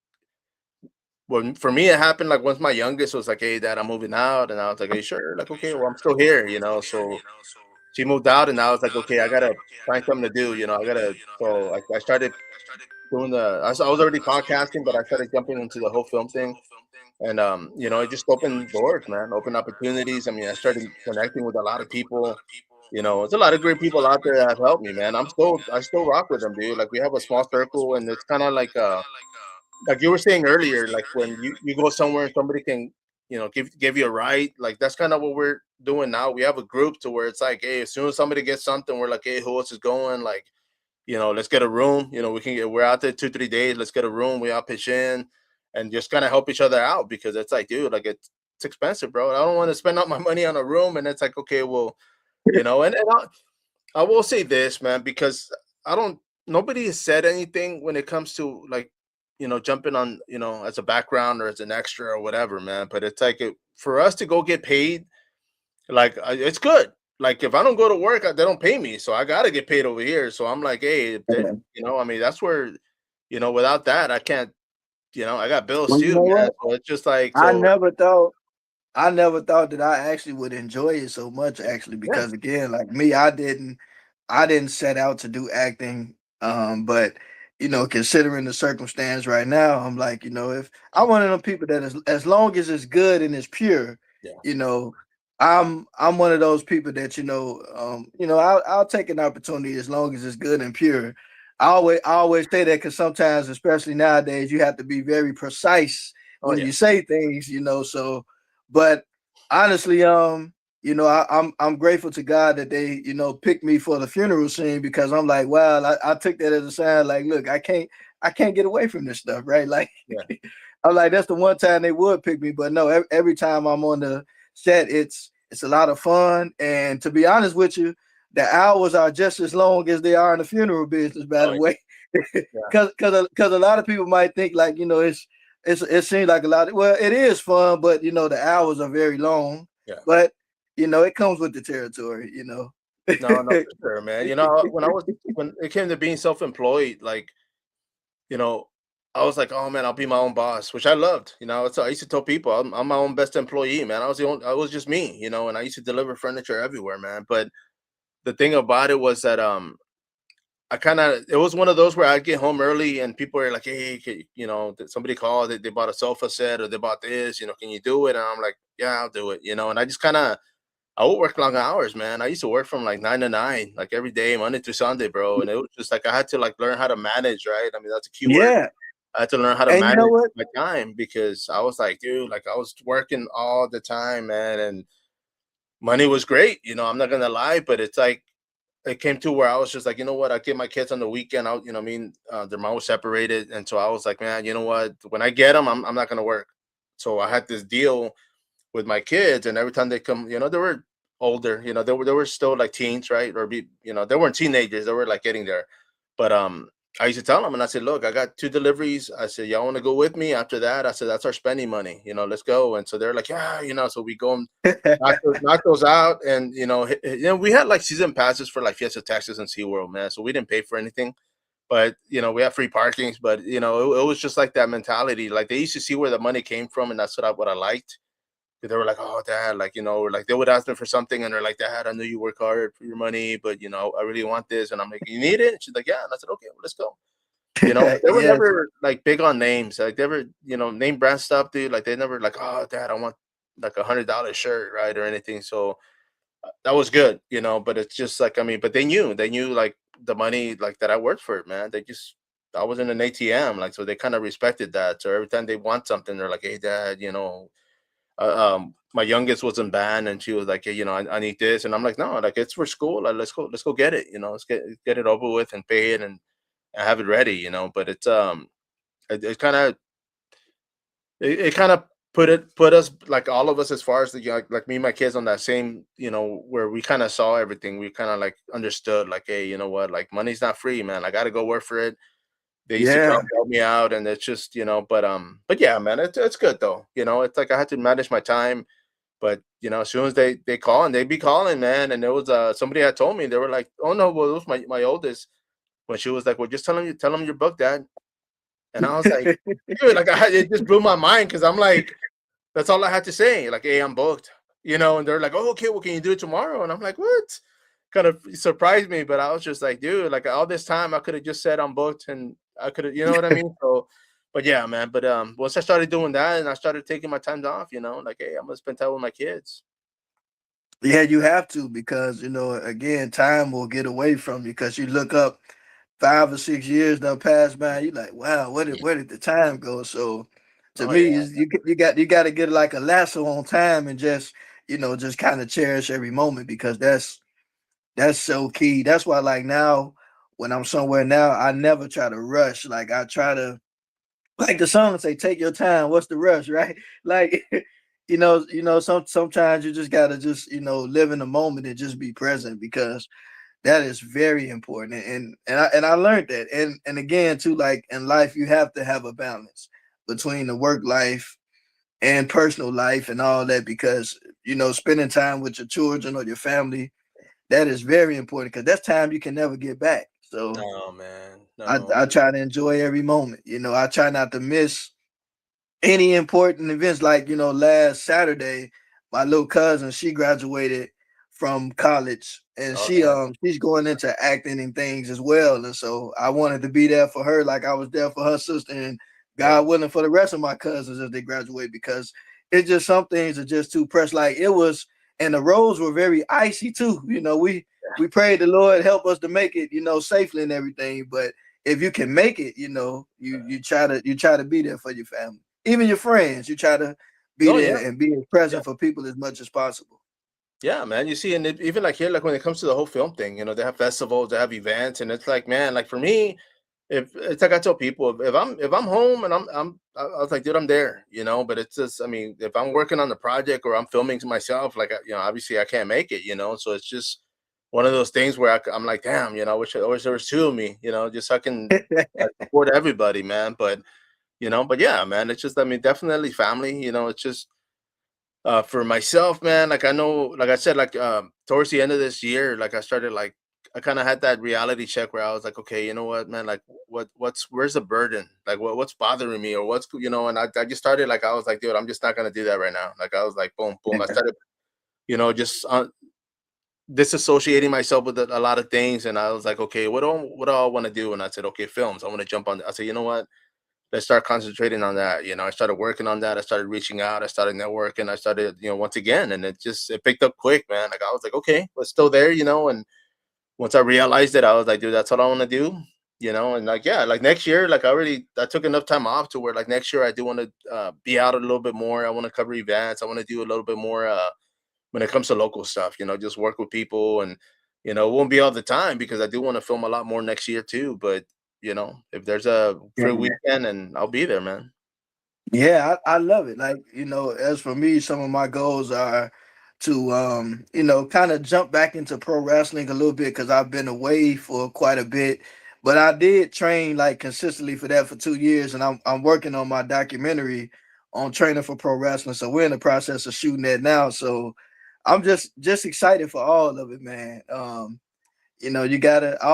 well, for me, it happened like once my youngest was like, "Hey, Dad, I'm moving out," and I was like, "Are you sure?" Like, okay, well, I'm still here, So she moved out, and I was like, "Okay, I gotta find something to do," I gotta. So I started doing I was already podcasting, but I started jumping into the whole film thing. And it just opened doors, man, opened opportunities. I mean, I started connecting with a lot of people. There's a lot of great people out there that have helped me, man. I still rock with them, dude. Like we have a small circle, and it's kind of like you were saying earlier, like when you go somewhere and somebody can, give you a ride. Like that's kind of what we're doing now. We have a group to where it's like, hey, as soon as somebody gets something, we're like, hey, who else is going? Like, let's get a room. We're out there 2 3 days. Let's get a room. We all pitch in and just kind of help each other out because it's like, dude, like it's expensive, bro. I don't want to spend all my money on a room. And it's like, okay, well, and I will say this, man, because I don't. Nobody has said anything when it comes to like, jumping on, as a background or as an extra or whatever, man. But it's like for us to go get paid, like it's good. Like if I don't go to work, they don't pay me, so I gotta get paid over here. So I'm like, hey, Yeah. I mean, that's where, without that, I can't. I got bills Well, you too, know man. what? So it's just like, I so never thought I never thought that I actually would enjoy it so much actually yeah, because again, like me, I didn't set out to do acting. But considering the circumstance right now, I'm like, if I'm one of them people that as long as it's good and it's pure, yeah, you know, I'm one of those people that I'll take an opportunity as long as it's good and pure. I always say that because sometimes, especially nowadays, you have to be very precise oh when yeah, you say things, so but honestly, I'm grateful to God that they, picked me for the funeral scene because I'm like, wow, I took that as a sign, like, look, I can't get away from this stuff, right? Like yeah, I'm like, that's the one time they would pick me, but no, every time I'm on the set, it's a lot of fun. And to be honest with you, the hours are just as long as they are in the funeral business, by oh the yeah, way. yeah, Because a lot of people might think like, it seems like a lot of, well, it is fun, but the hours are very long. yeah. But it comes with the territory. No, no, for sure, man. When it came to being self-employed, like, you know, I was like, oh man, I'll be my own boss, which I loved. I used to tell people I'm my own best employee, man. I was just me, and I used to deliver furniture everywhere, man. But the thing about it was that it was one of those where I'd get home early and people are like, hey, somebody called, they bought a sofa set or they bought this, can you do it? And I'm like, yeah, I'll do it, and I just kind of I would work long hours, man. I used to work from like 9 to 9, like every day, Monday through Sunday, bro. And it was just like I had to like learn how to manage, right? I mean, that's a key word. Yeah. I had to learn how to And you know manage what? my time because I was like, dude, like I was working all the time, man, and money was great. I'm not gonna lie, but it's like it came to where I was just like, you know what? I get my kids on the weekend out. I mean, their mom was separated, and so I was like, man, you know what? When I get them, I'm not gonna work. So I had this deal with my kids, and every time they come, they were older, they were still like teens, right? They weren't teenagers, they were like getting there. But I used to tell them, and I said, look, I got two deliveries. I said, y'all want to go with me? After that, I said, that's our spending money, let's go. And so they're like, yeah, so we go and knock those out. And we had like season passes for like Fiesta Texas and SeaWorld, man. So we didn't pay for anything. But we have free parkings, but it was just like that mentality. Like they used to see where the money came from, and that's what I liked. They were like, "Oh, Dad," like like they would ask me for something, and they're like, "Dad, I know you work hard for your money, but I really want this." And I'm like, "You need it?" And she's like, "Yeah." And I said, "Okay, well, let's go." But they were Yes. never like big on names. Like they were, name brand stuff, dude. Like they never like, "Oh, Dad, I want like $100 shirt, right, or anything. So that was good, but it's just like, I mean, but they knew like the money like that I worked for it, man. They just I was in an ATM, like, so they kind of respected that. So every time they want something, they're like, hey dad, my youngest was in band and she was like, hey, I need this. And I'm like, no, like it's for school. Like, let's go get it, let's get it over with and pay it and have it ready, but it kind of it kind of put us, like, all of us, as far as the like me and my kids, on that same, where we kind of saw everything. We kind of like understood, like, hey, you know what, like, money's not free, man. I got to go work for it. They used to come Yeah. help me out, and it's just, but yeah, man, it's good though. It's like I had to manage my time, but as soon as they call, and they be calling, man. And there was somebody had told me, they were like, oh no, well, it was my oldest, when she was like, well, just tell them you're booked, dad. And I was like, dude, like, it just blew my mind, because I'm like, that's all I had to say. Like, hey, I'm booked. And they're like, oh, okay, well, can you do it tomorrow? And I'm like, what? Kind of surprised me, but I was just like, dude, like, all this time I could have just said I'm booked, and I could have, you know what I mean? So, but yeah, man. But once I started doing that, and I started taking my time off, like, hey, I'm gonna spend time with my kids. Yeah, you have to, because again, time will get away from you because you look up 5 or 6 years done passed by. You like, wow, where did the time go? So to Oh me, yeah, you got to get like a lasso on time and just just kind of cherish every moment, because that's so key. That's why, like, now when I'm somewhere now, I never try to rush. Like, I try to, like the song say, take your time. What's the rush, right? Like, sometimes you just gotta just live in the moment and just be present, because that is very important. And I learned that. And again, too, like in life, you have to have a balance between the work life and personal life and all that, because spending time with your children or your family, that is very important, because that's time you can never get back. So no, man, I, no. I try to enjoy every moment. I try not to miss any important events. Like last Saturday, my little cousin, she graduated from college, and Oh she yeah, she's going into acting and things as well. And so I wanted to be there for her, like I was there for her sister, and yeah. God willing, for the rest of my cousins as they graduate, because it's just, some things are just too precious. Like it was, and the roads were very icy too. We prayed the Lord help us to make it, safely and everything. But if you can make it, you try to be there for your family, even your friends. You try to be No, yeah, there and be yeah. present for people as much as possible. Yeah, man. You see, and even like here, like when it comes to the whole film thing, they have festivals, they have events, and it's like, man, like for me, if it's like I tell people, if I'm home and I was like, dude, I'm there, but it's just, I mean, if I'm working on the project or I'm filming to myself, like, obviously I can't make it, so it's just one of those things where am like, damn, I wish there was two of me, just so I can support everybody, man. But yeah, man, it's just, I mean, definitely family, it's just for myself, man, like I know, like I said, like towards the end of this year, like I started, like, I kind of had that reality check where I was like, okay, you know what, man, like where's the burden? Like what's bothering me, or and I just started, like, I was like, dude, I'm just not gonna do that right now. Like I was like, boom, boom. I started, just disassociating myself with a lot of things, and I was like, okay, what do I want to do? And I said, okay, films. I want to jump on. I said, you know what? Let's start concentrating on that. I started working on that. I started reaching out. I started networking. I started, once again, and it picked up quick, man. Like I was like, okay, but still there, and once I realized it, I was like, dude, that's what I want to do, and like, yeah, like next year, like I took enough time off to where, like, next year I do want to be out a little bit more. I want to cover events. I want to do a little bit more when it comes to local stuff, just work with people. And it won't be all the time, because I do want to film a lot more next year too. But if there's a free weekend, and I'll be there, man. Yeah, I love it. Like, as for me, some of my goals are to kind of jump back into pro wrestling a little bit, because I've been away for quite a bit. But I did train like consistently for that for 2 years, and I'm working on my documentary on training for pro wrestling. So we're in the process of shooting that now. So I'm just excited for all of it, man. You gotta. I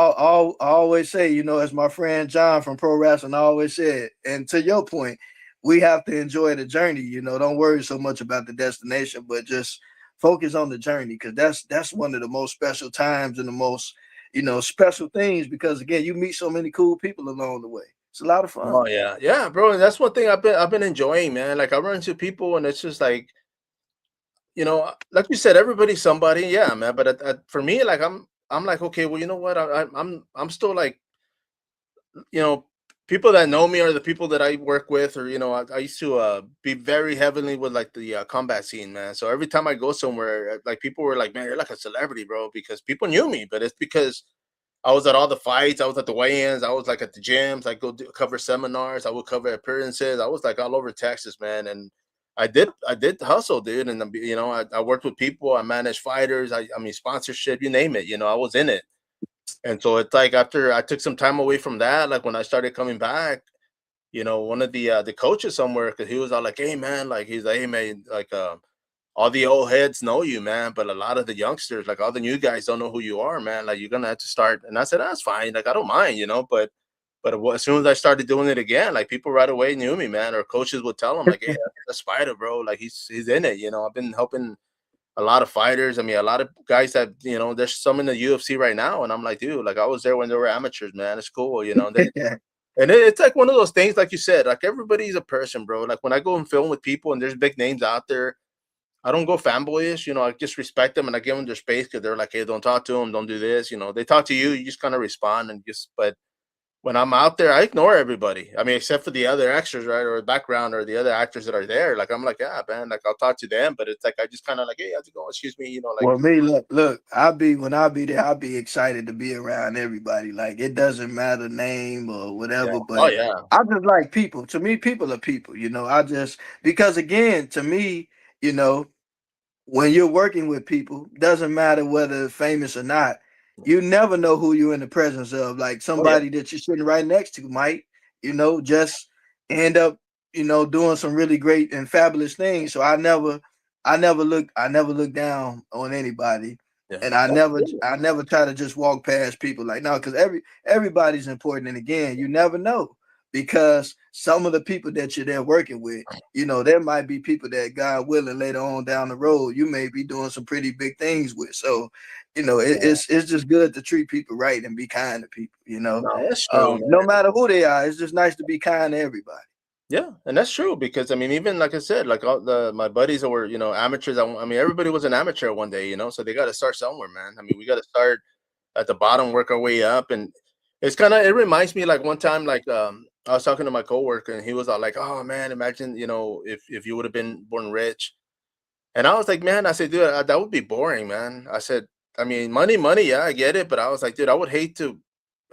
always say, as my friend John from Pro Wrestling always said, and to your point, we have to enjoy the journey. Don't worry so much about the destination, but just focus on the journey, because that's one of the most special times and the most special things, because again, you meet so many cool people along the way. It's a lot of fun. Oh yeah, yeah, bro. And that's one thing I've been enjoying, man. Like I run into people, and it's just like like you said, everybody's somebody, yeah, man. But for me, like I'm like, okay, well, you know what? I'm still like, you know, people that know me are the people that I work with, or I used to be very heavily with like the combat scene, man. So every time I go somewhere, like people were like, man, you're like a celebrity, bro, because people knew me. But it's because I was at all the fights, I was at the weigh-ins, I was like at the gyms, I cover seminars, I would cover appearances, I was like all over Texas, man. And I did hustle, dude. And I worked with people, I managed fighters, I mean sponsorship, you name it, I was in it. And so it's like after I took some time away from that, like when I started coming back, one of the coaches somewhere, because he was all like, hey man, like he's like, hey man, like all the old heads know you, man, but a lot of the youngsters, like all the new guys, don't know who you are, man. Like you're gonna have to start. And I said, that's fine. Like I don't mind, but as soon as I started doing it again, like people right away knew me, man. Or coaches would tell them, like, hey, that's the Spider, bro. Like he's in it. I've been helping a lot of fighters. I mean, a lot of guys that there's some in the UFC right now, and I'm like, dude, like I was there when they were amateurs, man. It's cool, and it's like one of those things, like you said, like everybody's a person, bro. Like when I go and film with people, and there's big names out there, I don't go fanboyish, I just respect them and I give them their space because they're like, hey, don't talk to them, don't do this. They talk to you, you just kind of respond but when I'm out there, I ignore everybody. I mean, except for the other extras, right? Or the background or the other actors that are there. Like, I'm like, yeah, man, like I'll talk to them, but it's like, I just kind of like, hey, how's it going? Excuse me, like, Well, me, look, when I be there, I'll be excited to be around everybody. Like it doesn't matter name or yeah. whatever, Oh, but yeah. I just like people. To me, people are people. I just because again, to me, you know, when you're working with people, doesn't matter whether famous or not, you never know who you're in the presence of. Like Oh, yeah. somebody that you're sitting right next to might, just end up, doing some really great and fabulous things. So I never look down on anybody. Yeah. And Absolutely. I never try to just walk past people like no, because everybody's important. And again, you never know because some of the people that you're there working with, there might be people that God willing later on down the road, you may be doing some pretty big things with. So, Yeah. it's just good to treat people right and be kind to people, No, that's true, man. no matter who they are. It's just nice to be kind to everybody. Yeah, and that's true because I mean, even like I said, like all the my buddies that were amateurs. I mean, everybody was an amateur one day, so they got to start somewhere, man. I mean, we got to start at the bottom, work our way up, and it reminds me like one time, like I was talking to my coworker, and he was all like, "Oh man, imagine if you would have been born rich." And I was like, man, I said, dude, that would be boring, man. I said, I mean, money, yeah, I get it, but I was like, dude, I would hate to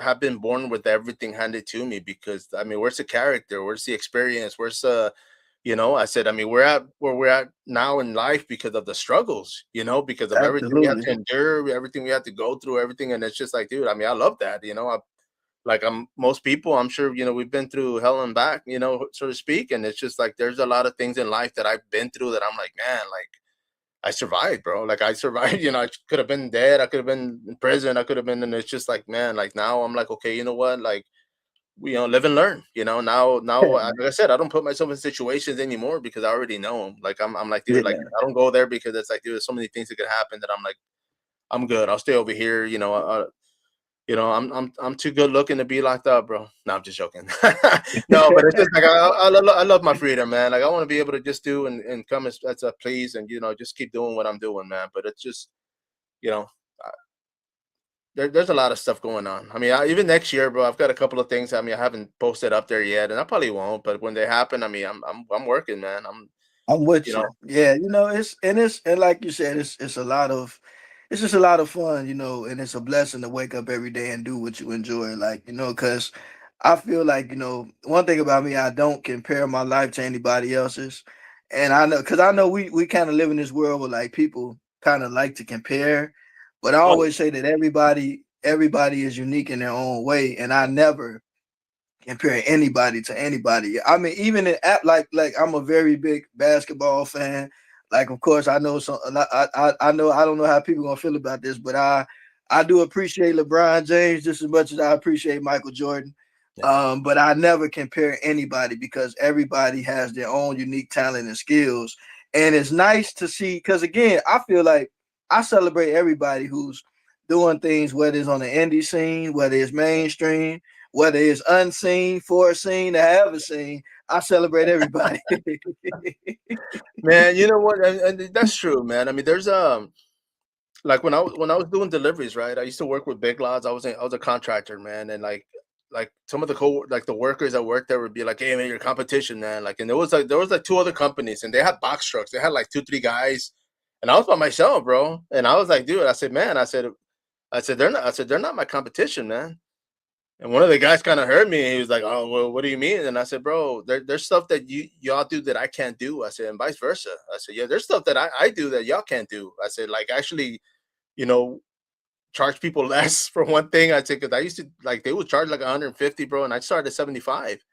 have been born with everything handed to me because I mean, where's the character? Where's the experience? Where's I said, I mean, we're at where we're at now in life because of the struggles, because of everything we have Absolutely. to endure, everything we have to go through, everything. And it's just like, dude, I mean, I love that, like I'm most people, I'm sure, we've been through hell and back, so to speak. And it's just like there's a lot of things in life that I've been through that I'm like, man, like I survived, bro. Like I survived, I could have been dead, I could have been in prison, I could have been, and it's just like, man, like now I'm like, okay, you know what? Like we live and learn, now like I said, I don't put myself in situations anymore because I already know them. Like I'm like, dude, like Yeah. I don't go there because it's like, dude, there's so many things that could happen that I'm like, I'm good. I'll stay over here, I'm too good looking to be locked up, bro. No, I'm just joking. No, but it's just like I love my freedom, man. Like I want to be able to just do and come as I please, and just keep doing what I'm doing, man. But it's just you know uh, there's a lot of stuff going on. I mean, even next year, bro, I've got a couple of things. I mean, I haven't posted up there yet, and I probably won't. But when they happen, I mean, I'm working, man. I'm with You know, you. Yeah, it's like you said, it's a lot of it's just a lot of fun, and it's a blessing to wake up every day and do what you enjoy. Like, because I feel like, one thing about me, I don't compare my life to anybody else's. And I know because I know we kind of live in this world where like people kind of like to compare, but I oh, always say that everybody is unique in their own way. And I never comparing anybody to anybody. I mean, even in app like I'm a very big basketball fan. Like, of course, I know some. I know I don't know how people gonna feel about this, but I do appreciate LeBron James just as much as I appreciate Michael Jordan. yeah, But I never compare anybody because everybody has their own unique talent and skills, and it's nice to see. Because again, I feel like I celebrate everybody who's doing things, whether it's on the indie scene, whether it's mainstream, whether it's unseen, foreseen, or ever seen. I celebrate everybody. Man, you know what? And that's true, man. I mean, there's like when I was doing deliveries, right? I used to work with Big Lots. I was a contractor, man, and like some of the like the workers that worked there would be like, "Hey, man, your competition, man." Like, and there was like two other companies, and they had box trucks. They had like two, three guys, and I was by myself, bro. And I was like, dude, I said, man, I said they're not my competition, man. And one of the guys kind of heard me. He was like, "Oh, well, what do you mean?" And I said, "Bro, there's stuff that y'all do that I can't do." I said, and vice versa. I said, "Yeah, there's stuff that I do that y'all can't do." I said, like actually, you know, charge people less for one thing. I said, because I used to like they would charge like 150, bro, and I started at 75.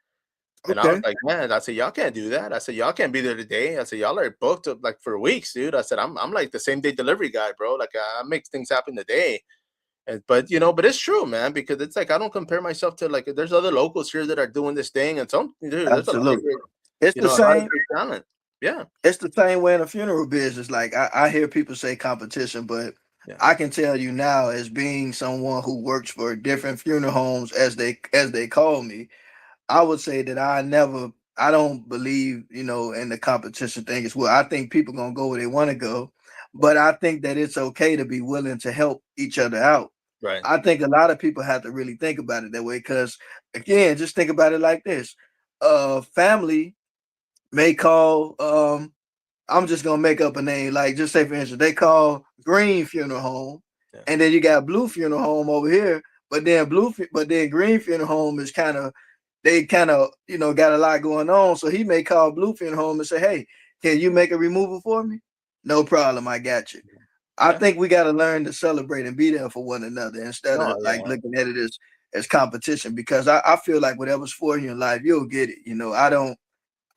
And I was Okay, like, man, I said, y'all can't do that. I said, y'all can't be there today. I said, y'all are booked up like for weeks, dude. I said, I'm like the same day delivery guy, bro. Like I make things happen today. And but but it's true, man, because it's like I don't compare myself to like there's other locals here that are doing this thing, and some dude, there's a lot of absolutely. great, It's the a lot of same. great talent. Yeah, It's the same way in the funeral business. Like I hear people say competition, but yeah, I can tell you now, as being someone who works for different funeral homes, as they call me, I would say that I don't believe, in the competition thing as well. I think people gonna go where they want to go, but I think that it's okay to be willing to help each other out. right. I think a lot of people have to really think about it that way because, again, just think about it like this: family may call I'm just gonna make up a name. Like, just say for instance, they call Green Funeral Home, Yeah, and then you got Blue Funeral Home over here. But then Green Funeral Home is they kind of got a lot going on. So he may call Blue Funeral Home and say, "Hey, can you make a removal for me?" No problem, I got you. I yeah. think we got to learn to celebrate and be there for one another instead No, of like yeah, looking at it as competition. Because I feel like whatever's for you in life, you'll get it. I don't.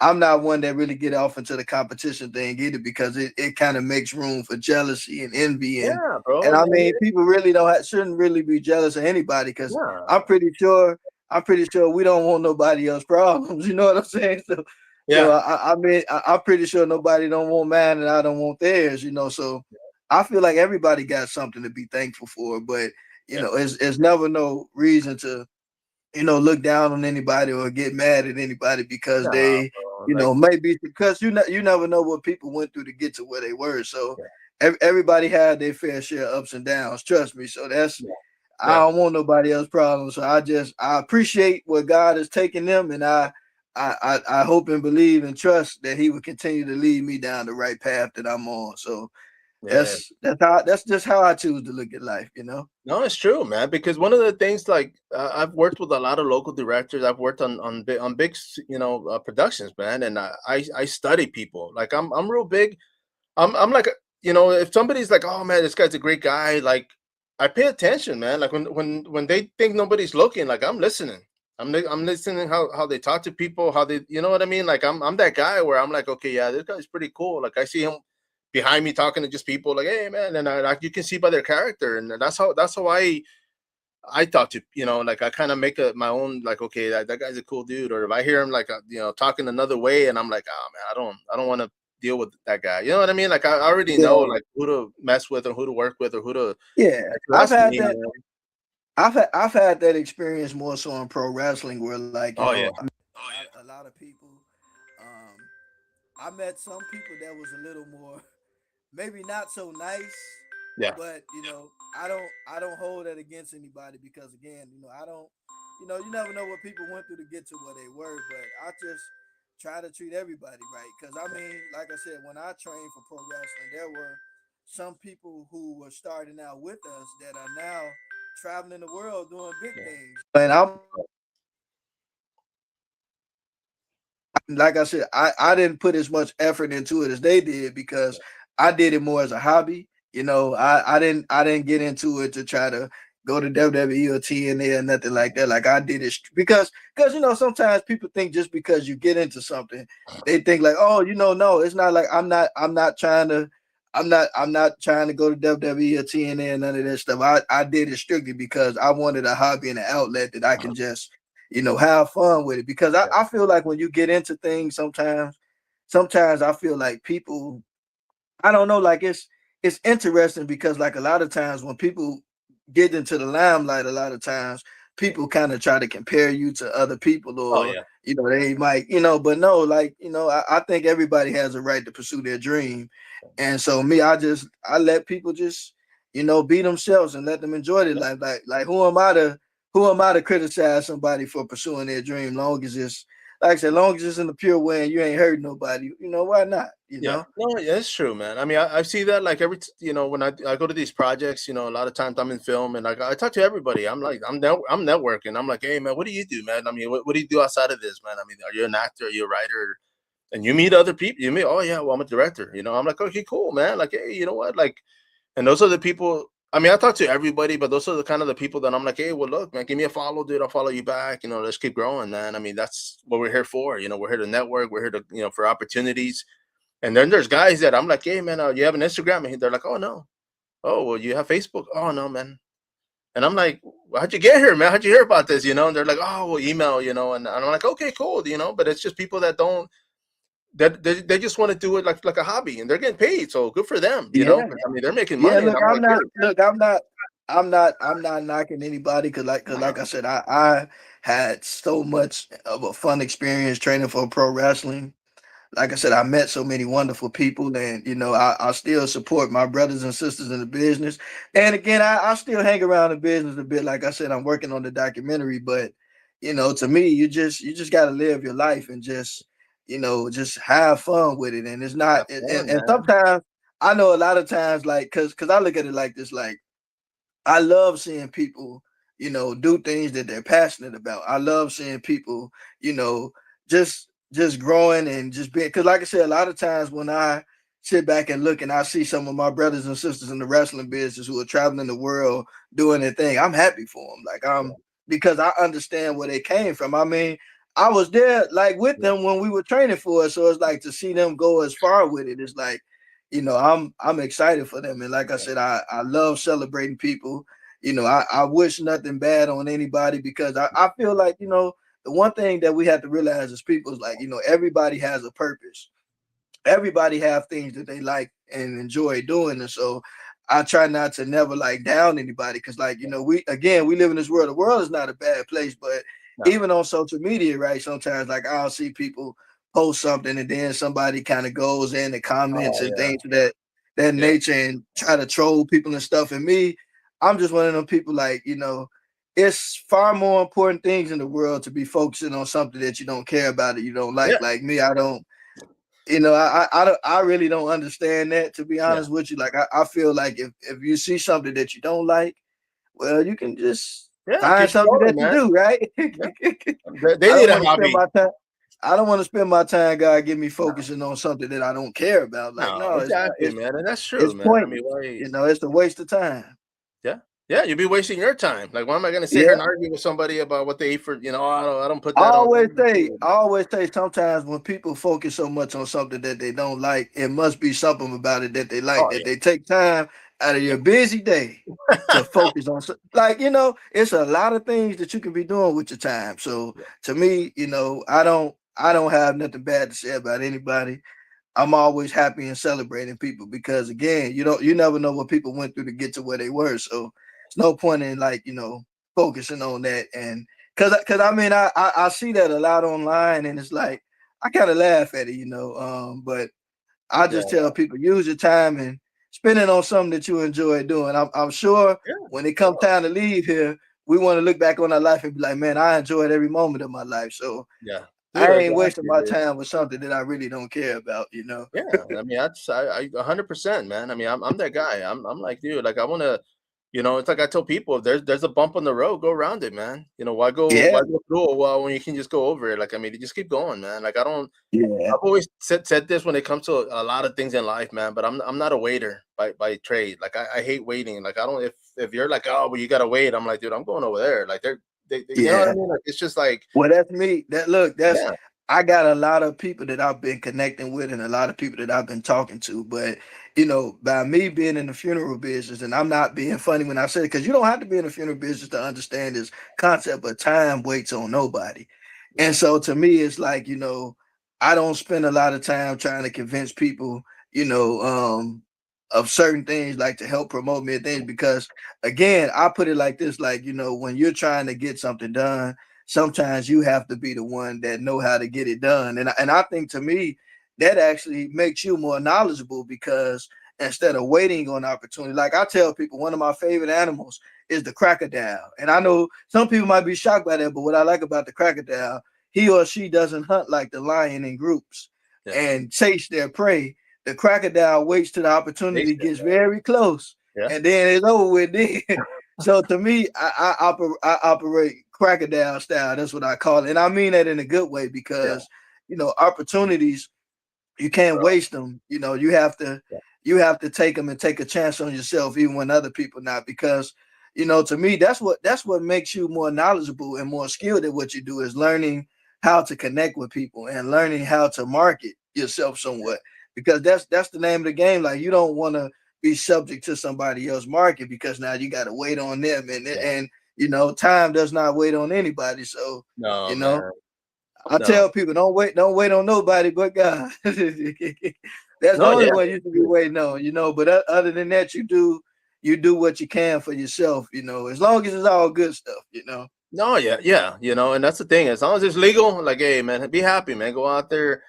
I'm not one that really get off into the competition thing either because it kind of makes room for jealousy and envy yeah, and bro. I mean people really shouldn't really be jealous of anybody because Yeah, I'm pretty sure we don't want nobody else problems. You know what I'm saying? So yeah, I mean I'm pretty sure nobody don't want mine and I don't want theirs. So I feel like everybody got something to be thankful for, but yeah. it's never no reason to look down on anybody or get mad at anybody because Nah, they, bro. Like, maybe because you never know what people went through to get to where they were. So yeah, everybody had their fair share of ups and downs. Trust me. So yeah, I yeah, don't want nobody else problems. So I appreciate what God has taken them, and I hope and believe and trust that He will continue to lead me down the right path that I'm on. So yeah. that's just how I choose to look at life. No, it's true, man. Because one of the things, like, I've worked with a lot of local directors. I've worked on big, productions, man. And I study people. Like, I'm real big. I'm like, if somebody's like, oh man, this guy's a great guy, like, I pay attention, man. Like when they think nobody's looking, like I'm listening. I'm listening how they talk to people, how they, you know what I mean? Like I'm that guy where I'm like, okay, yeah, this guy's pretty cool. Like I see him behind me talking to just people, like, hey man, and like you can see by their character, and that's how I talk to, like I kind of make my own, like, okay, that guy's a cool dude. Or if I hear him like, talking another way, and I'm like, oh man, I don't want to deal with that guy. You know what I mean? Like I already know Yeah, like who to mess with or who to work with or who to. yeah. Like, so that's me, man. I've had that experience more so in pro wrestling where like Oh yeah, a lot of people. Um, I met some people that was a little more maybe not so nice, yeah, but I don't hold that against anybody because again I don't you never know what people went through to get to where they were, but I just try to treat everybody right because I mean like I said when I trained for pro wrestling there were some people who were starting out with us that are now traveling the world doing big yeah, things. And I'm like I said, I didn't put as much effort into it as they did because I did it more as a hobby. I didn't get into it to try to go to WWE or TNA or nothing like that. Like I did it because sometimes people think just because you get into something, they think like, oh, no, it's not like I'm not trying to I'm not trying to go to WWE or TNA and none of that stuff. I did it strictly because I wanted a hobby and an outlet that I can just have fun with it because yeah, I feel like when you get into things sometimes I feel like people I don't know like it's interesting because like a lot of times when people get into the limelight a lot of times people kind of try to compare you to other people, Oh or yeah. they might, but no, like, I think everybody has a right to pursue their dream. And so me, I let people just, be themselves and let them enjoy their Yeah. life. Like who am I to criticize somebody for pursuing their dream? Long as it's, like I said, long as it's in the pure way and you ain't hurt nobody, why not? Yeah, no, yeah, it's true, man. I mean, I see that like when I go to these projects, a lot of times I'm in film and I talk to everybody. I'm like, I'm networking. I'm like, hey, man, what do you do, man? I mean, what do you do outside of this, man? I mean, are you an actor? Are you a writer? And you meet other people. You meet, oh yeah, well, I'm a director. I'm like, okay, cool, man. Like, hey, you know what? Like, and those are the people. I mean, I talk to everybody, but those are the kind of the people that I'm like, hey, well, look, man, give me a follow, dude. I'll follow you back. Let's keep growing, man. I mean, that's what we're here for. We're here to network. We're here to, for opportunities. And then there's guys that I'm like, hey man, you have an Instagram? And they're like, oh no. Oh well, you have Facebook? Oh no, man. And I'm like, well, how'd you get here, man? How'd you hear about this? And they're like, oh well, email, and I'm like, okay, cool, but it's just people that don't that they just want to do it like a hobby, and they're getting paid, so good for them, Yeah. but I mean they're making Yeah, money, and look, I'm like, yeah, I'm not knocking anybody, cause like I said, I had so much of a fun experience training for pro wrestling. Like I said, I met so many wonderful people, and I still support my brothers and sisters in the business. yeah, And again, I still hang around the business a bit. Like I said, I'm working on the documentary, but to me, you just got to live your life and just have fun with it. And it's not, have and, fun, and man. sometimes I know a lot of times, like, cause I look at it like this, like I love seeing people, do things that they're passionate about. I love seeing people, you know, just growing and just being, because like I said, a lot of times when I sit back and look and I see some of my brothers and sisters in the wrestling business who are traveling the world doing their thing, I'm happy for them. Like Yeah, because I understand where they came from. I mean, I was there like with yeah, them when we were training for it. So it's like to see them go as far with it. It's like, I'm excited for them. And like I yeah, said, I love celebrating people. I wish nothing bad on anybody, because I feel like, the one thing that we have to realize as people is like, everybody has a purpose. Everybody have things that they like and enjoy doing. And so I try not to never like down anybody, because like, we live in this world. The world is not a bad place, but no, even on social media, right? Sometimes like I'll see people post something and then somebody kind of goes in and comments oh and yeah, things of that yeah, nature and try to troll people and stuff. And me, I'm just one of them people, like, it's far more important things in the world to be focusing on something that you don't care about, that you don't like. yeah, Like me, I don't, I really don't understand that, to be yeah, honest with you. Like I feel like if you see something that you don't like, well, you can just yeah. find Keep something scrolling, that you man. do, right? Yeah, they I need don't a want to spend hobby. my time. I don't want to spend my time, God, get me focusing on something that I don't care about. Like, No, no, it's not. exactly, man, and that's true, It's man. I mean, pointless. why? It's a waste of time. Yeah, yeah, you'd be wasting your time. Like, why am I gonna sit here Yeah. and argue with somebody about what they eat for? Oh, I don't put I that on. always say, I always say, sometimes when people focus so much on something that they don't like, it must be something about it that they like. Oh That yeah, they take time out of yeah, your busy day to focus on. Like, it's a lot of things that you can be doing with your time. So yeah, to me, I don't have nothing bad to say about anybody. I'm always happy and celebrating people, because again, you never know what people went through to get to where they were. So it's no point in, like, focusing on that. And because I mean, I see that a lot online, and it's like I kind of laugh at it, but I yeah, just tell people, use your time and spend it on something that you enjoy doing. I'm sure yeah, when it comes sure. time to leave here, we want to look back on our life and be like, man, I enjoyed every moment of my life. So Yeah, dude, I ain't wasting exactly, my dude. time with something that I really don't care about. Yeah, I mean, I 100%, man. I mean, I'm that guy. I'm like, dude, like I want to, it's like I tell people, if there's a bump on the road, go around it, man. Why Yeah, go through it when you can just go over it? Like, I mean, you just keep going, man. Like, I don't. yeah, I've always said this when it comes to a lot of things in life, man. But I'm not a waiter by trade. Like, I hate waiting. Like, I don't. If you're like, oh, well, you gotta wait. I'm like, dude, I'm going over there. Like, you know what I yeah. mean? Like, it's just like, Well, that's me. That's yeah, I got a lot of people that I've been connecting with and a lot of people that I've been talking to. But by me being in the funeral business, and I'm not being funny when I say it, because you don't have to be in the funeral business to understand this concept, but time waits on nobody. yeah, And so to me, it's like, I don't spend a lot of time trying to convince people, you know, um, of certain things, like to help promote me and things. Because again, I put it like this, like, when you're trying to get something done, sometimes you have to be the one that know how to get it done. And I think, to me, that actually makes you more knowledgeable, because instead of waiting on opportunity, like I tell people, one of my favorite animals is the crocodile. And I know some people might be shocked by that, but what I like about the crocodile, he or she doesn't hunt like the lion in groups Yeah. and chase their prey. The crocodile waits till the Taste opportunity it. gets very close, Yeah. and then it's over with. Then, so to me, I operate crocodile style. That's what I call it, and I mean that in a good way, Yeah. because opportunities, you can't Bro. waste them. Yeah. You have to take them and take a chance on yourself, even when other people not. Because to me, that's what makes you more knowledgeable and more skilled at what you do, is learning how to connect with people and learning how to market yourself somewhat. Because that's the name of the game. Like, you don't want to be subject to somebody else's market, because now you got to wait on them, and Yeah. time does not wait on anybody. So No, you know man. I No. tell people, don't wait on nobody but God. That's the No, only yeah. one you should be waiting on. But other than that, you do what you can for yourself. As long as it's all good stuff. No, yeah, yeah, and that's the thing. As long as it's legal, like, hey, man, be happy, man. Go out there.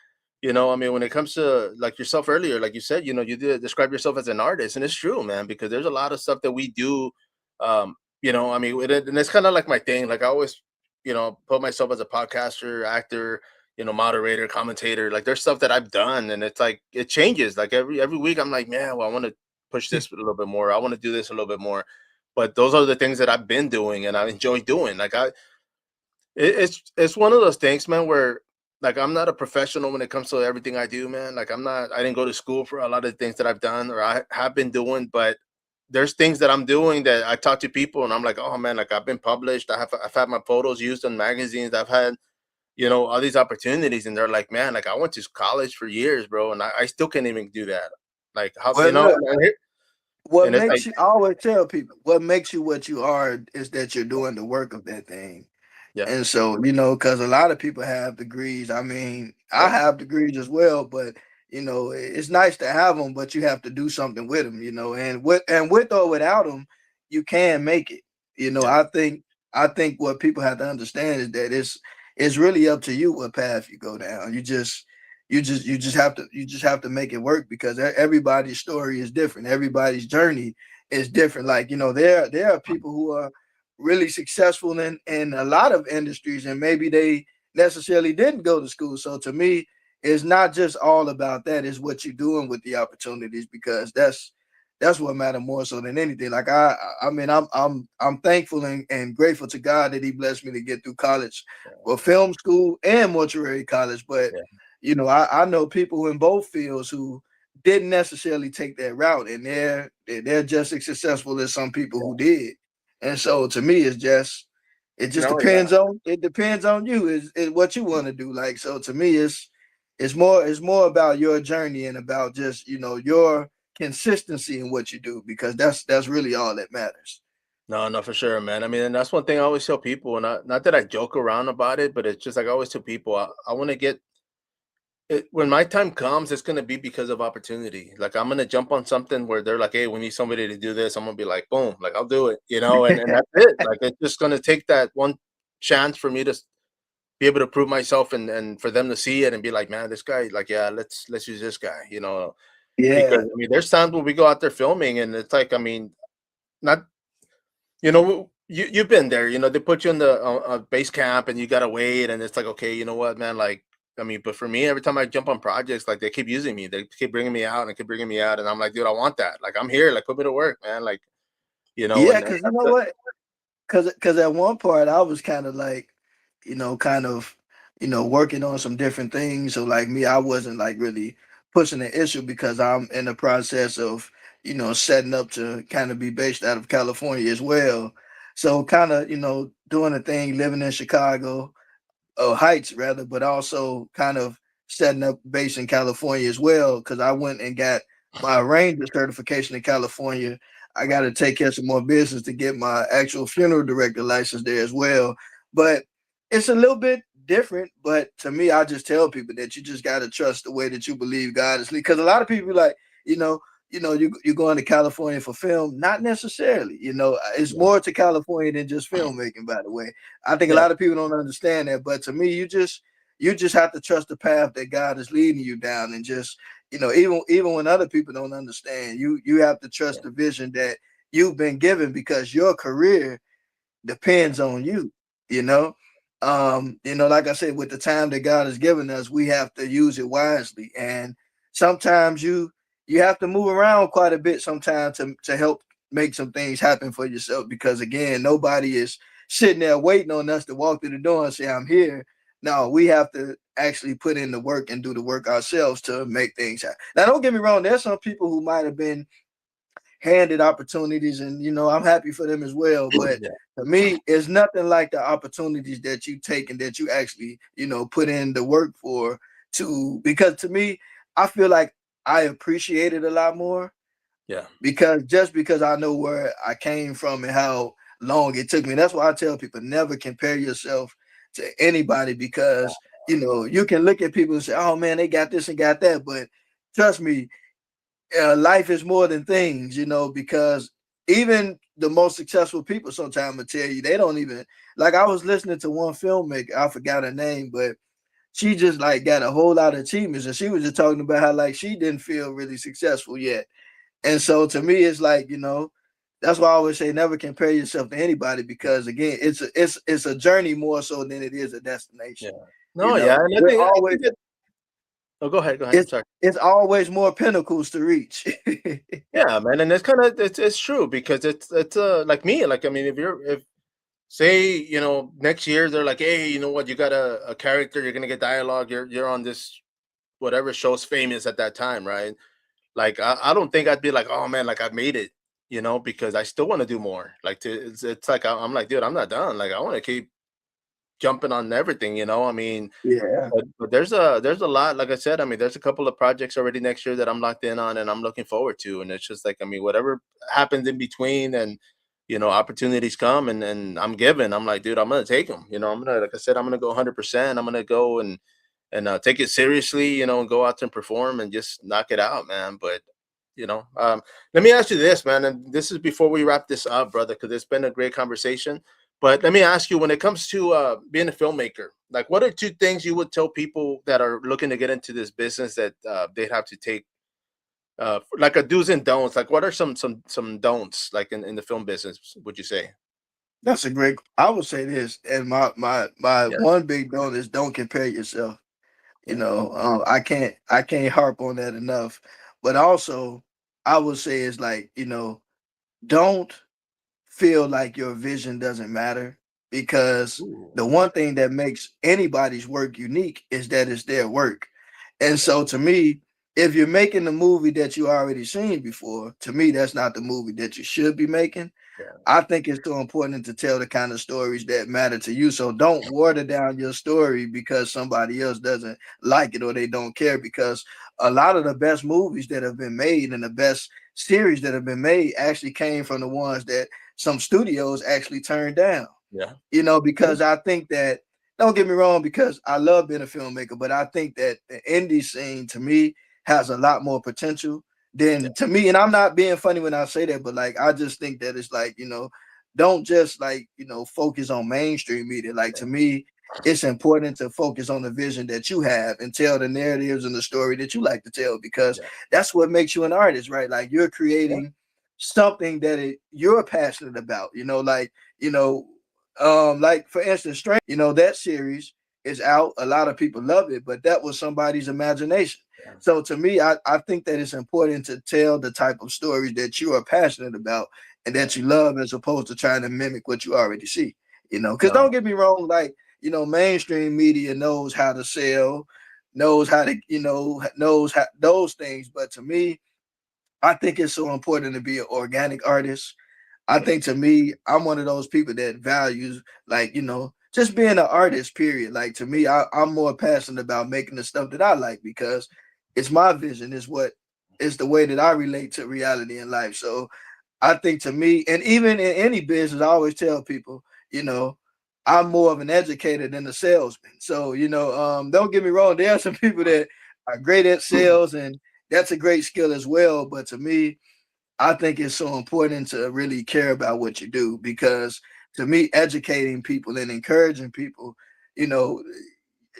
I mean, when it comes to like yourself earlier, like you said, you did describe yourself as an artist, and it's true, man, because there's a lot of stuff that we do. I mean, and it's kind of like my thing. Like I always, put myself as a podcaster, actor, moderator, commentator. Like there's stuff that I've done, and it's like it changes. Like every week, I'm like, man, well, I want to push this a little bit more. I want to do this a little bit more, but those are the things that I've been doing and I enjoy doing. Like it's one of those things, man, where like I'm not a professional when it comes to everything I do, man. Like I didn't go to school for a lot of things that I've done or I have been doing, but there's things that I'm doing that I talk to people and I'm like, oh man, like I've been published. I've had my photos used in magazines. I've had all these opportunities, and they're like, man, like I went to college for years, bro, and I still can't even do that. Like how Well, look, what and it's like makes you, I always tell people, what makes you what you are is that you're doing the work of that thing. yeah, And so, because a lot of people have degrees. I mean, I yeah, have degrees as well, but it's nice to have them, but you have to do something with them, and with or without them, you can make it. yeah. I think what people have to understand is that it's really up to you what path you go down. You just have to make it work, because everybody's story is different. Everybody's journey is different. Like, there are people who are really successful in a lot of industries, and maybe they necessarily didn't go to school. So to me, it's not just all about that. It's what you're doing with the opportunities, because that's what matters more so than anything. Like, I mean, I'm thankful and grateful to God that He blessed me to get through college, well, film school and mortuary college. But Yeah. I know people in both fields who didn't necessarily take that route, and they're just as successful as some people who did. And so to me, it just No, yeah. depends on you, is what you want to do. Like, so to me, it's more about your journey, and about just your consistency in what you do, because that's really all that matters. No, no, for sure, man. I mean, and that's one thing I always tell people, and not that I joke around about it, but it's just like I always tell people, I want to get it when my time comes. It's gonna be because of opportunity. Like I'm gonna jump on something where they're like, "Hey, we need somebody to do this." I'm gonna be like, "Boom!" Like I'll do it, and that's it. Like it's just gonna take that one chance for me to be able to prove myself, and for them to see it and be like, "Man, this guy, like, yeah, let's use this guy," Because Yeah, I mean, there's times when we go out there filming, and it's like, I mean, not you've been there. They put you in the base camp, and you gotta wait, and it's like, okay, you know what, man, like. I mean, but for me, every time I jump on projects, like they keep using me, they keep bringing me out and keep bringing me out, and I'm like, dude, I want that. Like, I'm here. Like, put me to work, man. Like, yeah, and because you that's know the, what? Because at one part I was kind of like, kind of, working on some different things. So like me, I wasn't like really pushing the issue, because I'm in the process of, setting up to kind of be based out of California as well. So kind of, doing a thing, living in Chicago, Heights rather, but also kind of setting up base in California as well, because I went and got my ranger certification in California. I got to take care of some more business to get my actual funeral director license there as well. But it's a little bit different. But to me, I just tell people that you just got to trust the way that you believe God is leading. Because a lot of people like, you know, you going to California for film? Not necessarily. It's Yeah. more to California than just filmmaking. By the way, I think a Yeah. lot of people don't understand that. But to me, you just have to trust the path that God is leading you down, and just even when other people don't understand, you have to trust Yeah. the vision that you've been given, because your career Yeah. depends on you. You know, like I said, with the time that God has given us, we have to use it wisely. And sometimes you have to move around quite a bit sometimes to help make some things happen for yourself. Because again, nobody is sitting there waiting on us to walk through the door and say, "I'm here." No, we have to actually put in the work and do the work ourselves to make things happen. Now, don't get me wrong. There's some people who might have been handed opportunities, and I'm happy for them as well. But Yeah. to me, it's nothing like the opportunities that you take and that you actually put in the work for. Because to me, I feel like I appreciate it a lot more, Yeah. because I know where I came from and how long it took me. That's why I tell people, never compare yourself to anybody, because you can look at people and say, "Oh man, they got this and got that," but trust me, life is more than things, because even the most successful people sometimes will tell you they don't even, like, I was listening to one filmmaker, I forgot her name, but she just like got a whole lot of achievements, and she was just talking about how like she didn't feel really successful yet. And so to me, it's like, that's why I always say never compare yourself to anybody, because again, it's a journey more so than it is a destination. Yeah. No, yeah, and We're I always think that. Oh, go ahead. Go ahead. I'm it's sorry. it's always more pinnacles to reach. Yeah, man, and it's kind of it's true because it's like me. Like, I mean, if say next year they're like, hey, you know what, you got a character, you're gonna get dialogue, you're on this whatever show's famous at that time, right? Like, I don't think I'd be like, oh man, like I made it, because I still want to do more. Like, it's like I'm like, dude, I'm not done. Like, I want to keep jumping on everything. I mean, Yeah. but there's a lot. Like I said, I mean, there's a couple of projects already next year that I'm locked in on, and I'm looking forward to. And it's just like, I mean, whatever happens in between, and opportunities come, and I'm given. I'm like, dude, I'm gonna take them. I'm gonna, like I said, I'm gonna go 100%. I'm gonna go and take it seriously. And go out there and perform and just knock it out, man. But let me ask you this, man, and this is before we wrap this up, brother, because it's been a great conversation. But let me ask you, when it comes to being a filmmaker, like, what are two things you would tell people that are looking to get into this business that they'd have to take, like a do's and don'ts? Like, what are some don'ts, like in the film business? Would you say? That's a great. I would say this, and my Yeah, one big note is don't compare yourself. yeah, I can't harp on that enough. But also, I would say is like, don't feel like your vision doesn't matter, because ooh, the one thing that makes anybody's work unique is that it's their work. And yeah, so to me, if you're making a movie that you already seen before, to me that's not the movie that you should be making. yeah, I think it's so important to tell the kind of stories that matter to you. So don't water down your story because somebody else doesn't like it or they don't care. Because a lot of the best movies that have been made and the best series that have been made actually came from the ones that some studios actually turned down. yeah, Because I think that, don't get me wrong, because I love being a filmmaker, but I think that the indie scene to me has a lot more potential yeah, than, to me, and I'm not being funny when I say that, but like I just think that it's like, don't just like, focus on mainstream media. Like yeah, to me, it's important to focus on the vision that you have and tell the narratives and the story that you like to tell, because yeah, that's what makes you an artist, right? Like you're yeah, creating something that you're passionate about, you know, like for instance, Stranger, that series is out. A lot of people love it, but that was somebody's imagination. yeah, So to me, I think that it's important to tell the type of stories that you are passionate about and yeah. that you love, as opposed to trying to mimic what you already see. Because No, don't get me wrong, like, mainstream media knows how to sell, knows how to, knows how those things. But to me, I think it's so important to be an organic artist. I yeah, think to me, I'm one of those people that values, like, just being an artist, period. Like to me, I'm more passionate about making the stuff that I like, because it's my vision, it's the way that I relate to reality in life. So I think to me, and even in any business, I always tell people, you know, I'm more of an educator than a salesman. So, don't get me wrong, there are some people that are great at sales, and that's a great skill as well. But to me, I think it's so important to really care about what you do because to me, educating people and encouraging people, you know,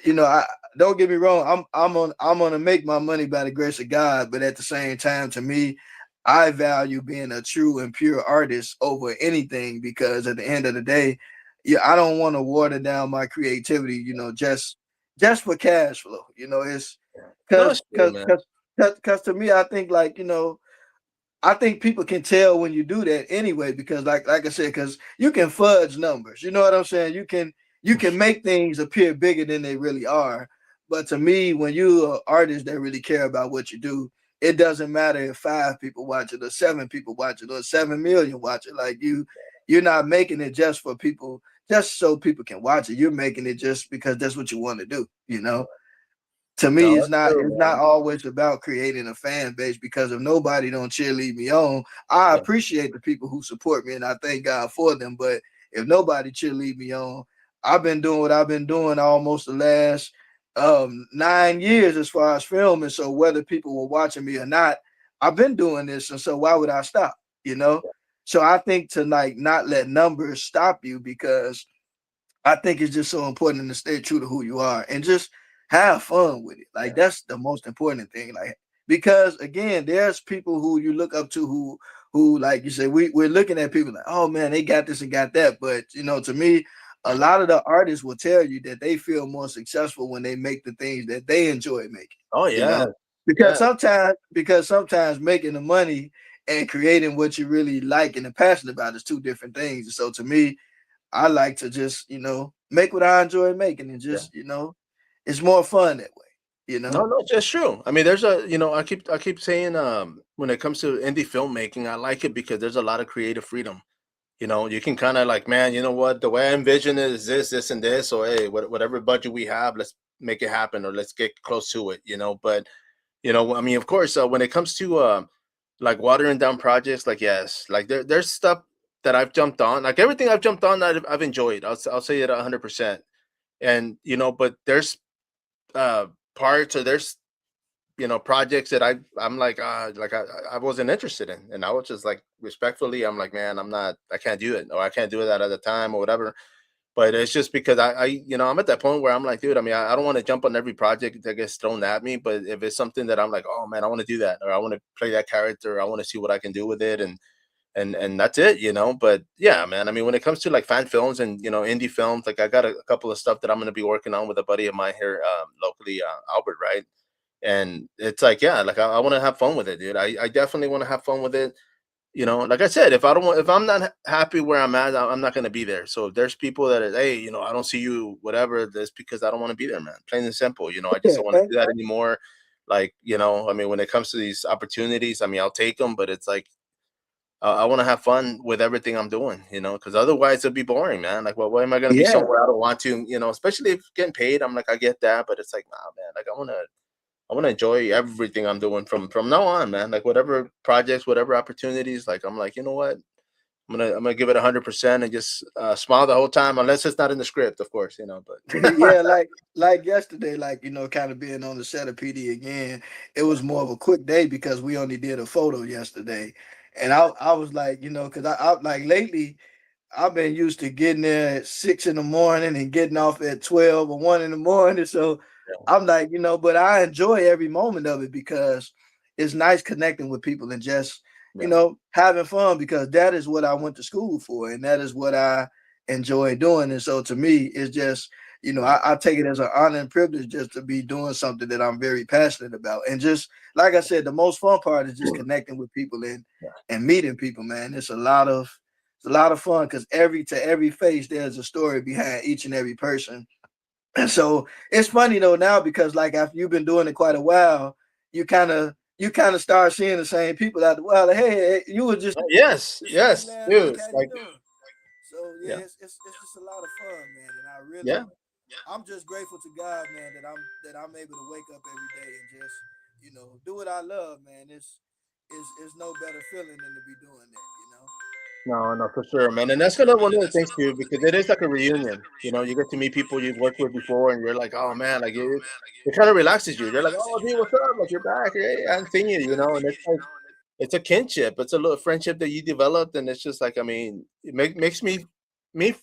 I don't get me wrong. I'm gonna make my money by the grace of God, but at the same time, to me, I value being a true and pure artist over anything because at the end of the day, yeah, I don't want to water down my creativity, just for cash flow. It's No, because it's true, because man. because to me, I think like I think people can tell when you do that anyway, because like I said, because you can fudge numbers. You know what I'm saying? You can make things appear bigger than they really are. But to me, when you're an artist that really care about what you do, it doesn't matter if 5 people watch it or 7 people watch it or 7 million watch it. Like you're not making it just for people, just so people can watch it. You're making it just because that's what you want to do. To me, No, it's it's not true, it's not man. always about creating a fan base because if nobody don't cheerlead me on, I Yeah. appreciate the people who support me and I thank God for them. But if nobody cheerlead me on, I've been doing what I've been doing almost the last 9 years as far as filming. So whether people were watching me or not, I've been doing this, and so why would I stop? You know. So I think to like not let numbers stop you because I think it's just so important to stay true to who you are and just have fun with it. Like Yeah. that's the most important thing. Like because again, there's people who you look up to who like you said, we're looking at people like, oh man, they got this and got that. But to me, a lot of the artists will tell you that they feel more successful when they make the things that they enjoy making, Oh you yeah. know. Because Yeah. sometimes making the money and creating what you really like and are passionate about is two different things. So to me, I like to just, make what I enjoy making and Yeah. just, it's more fun that way, No, no, it's just true. I mean, there's I keep saying, when it comes to indie filmmaking, I like it because there's a lot of creative freedom. You can kind of like, man, you know what? The way I envision it is this, this, and this. So, hey, whatever budget we have, let's make it happen, or let's get close to it. But I mean, of course, when it comes to like watering down projects, like yes, like there's stuff that I've jumped on, like everything I've jumped on, I've enjoyed. I'll say it 100%. And but there's uh parts, or there's projects that I'm like, I wasn't interested in, and I was just like, respectfully, I'm like, man, I can't do it, or I can't do it at the time, or whatever. But it's just because I'm at that point where I'm like, dude, I mean, I don't want to jump on every project that gets thrown at me, but if it's something that I'm like, oh man, I want to do that, or I want to play that character, or I want to see what I can do with it, and that's it. But yeah, man, I mean, when it comes to like fan films and indie films, like I got a couple of stuff that I'm going to be working on with a buddy of mine here, locally, Albert, right? And it's like, yeah, like I want to have fun with it, dude. I definitely want to have fun with it. Like I said, if I'm not happy where I'm at, I'm not going to be there. So if there's people that are, hey, I don't see you, whatever, that's because I don't want to be there, man. Plain and simple. I just don't want to do that anymore. Like, I mean, when it comes to these opportunities, I mean, I'll take them, but it's like, I want to have fun with everything I'm doing, because otherwise it'll be boring, man. Like, well, why am I going to be Yeah. somewhere I don't want to, especially if getting paid? I'm like, I get that, but it's like, nah, man. Like, I want to enjoy everything I'm doing from now on, man. Like whatever projects, whatever opportunities. Like I'm like, you know what? I'm gonna give it 100% and just smile the whole time, unless it's not in the script, of course. But Yeah, like yesterday, like kind of being on the set of PD again, it was more of a quick day because we only did a photo yesterday, and I was like, because I like lately I've been used to getting there at 6 in the morning and getting off at 12 or 1 in the morning. So yeah, I'm like, but I enjoy every moment of it because it's nice connecting with people and just, yeah, having fun because that is what I went to school for and that is what I enjoy doing. And so to me, it's just, I take it as an honor and privilege just to be doing something that I'm very passionate about. And just like I said, the most fun part is just connecting with people yeah, and meeting people, man. It's a lot of fun because every face there's a story behind each and every person. And so it's funny though now because like after you've been doing it quite a while, you kind of start seeing the same people out the while. Like, hey, you were just yes, to see you yes, last week. dude. How you Like, doing? So yeah, yeah, it's just a lot of fun, man. And yeah. I'm just grateful to God, man, that I'm able to wake up every day and just do what I love, man. It's no better feeling than to be doing that. No, no, for sure, man. And that's kind of one of the things too, because it is like a reunion. You know, you get to meet people you've worked with before, and you're like, oh man, like it kind of relaxes you. You're like, oh, dude, what's up? Like you're back. Hey, I haven't seen you. You know, and it's like it's a kinship. It's a little friendship that you developed, and it's just like, I mean, makes me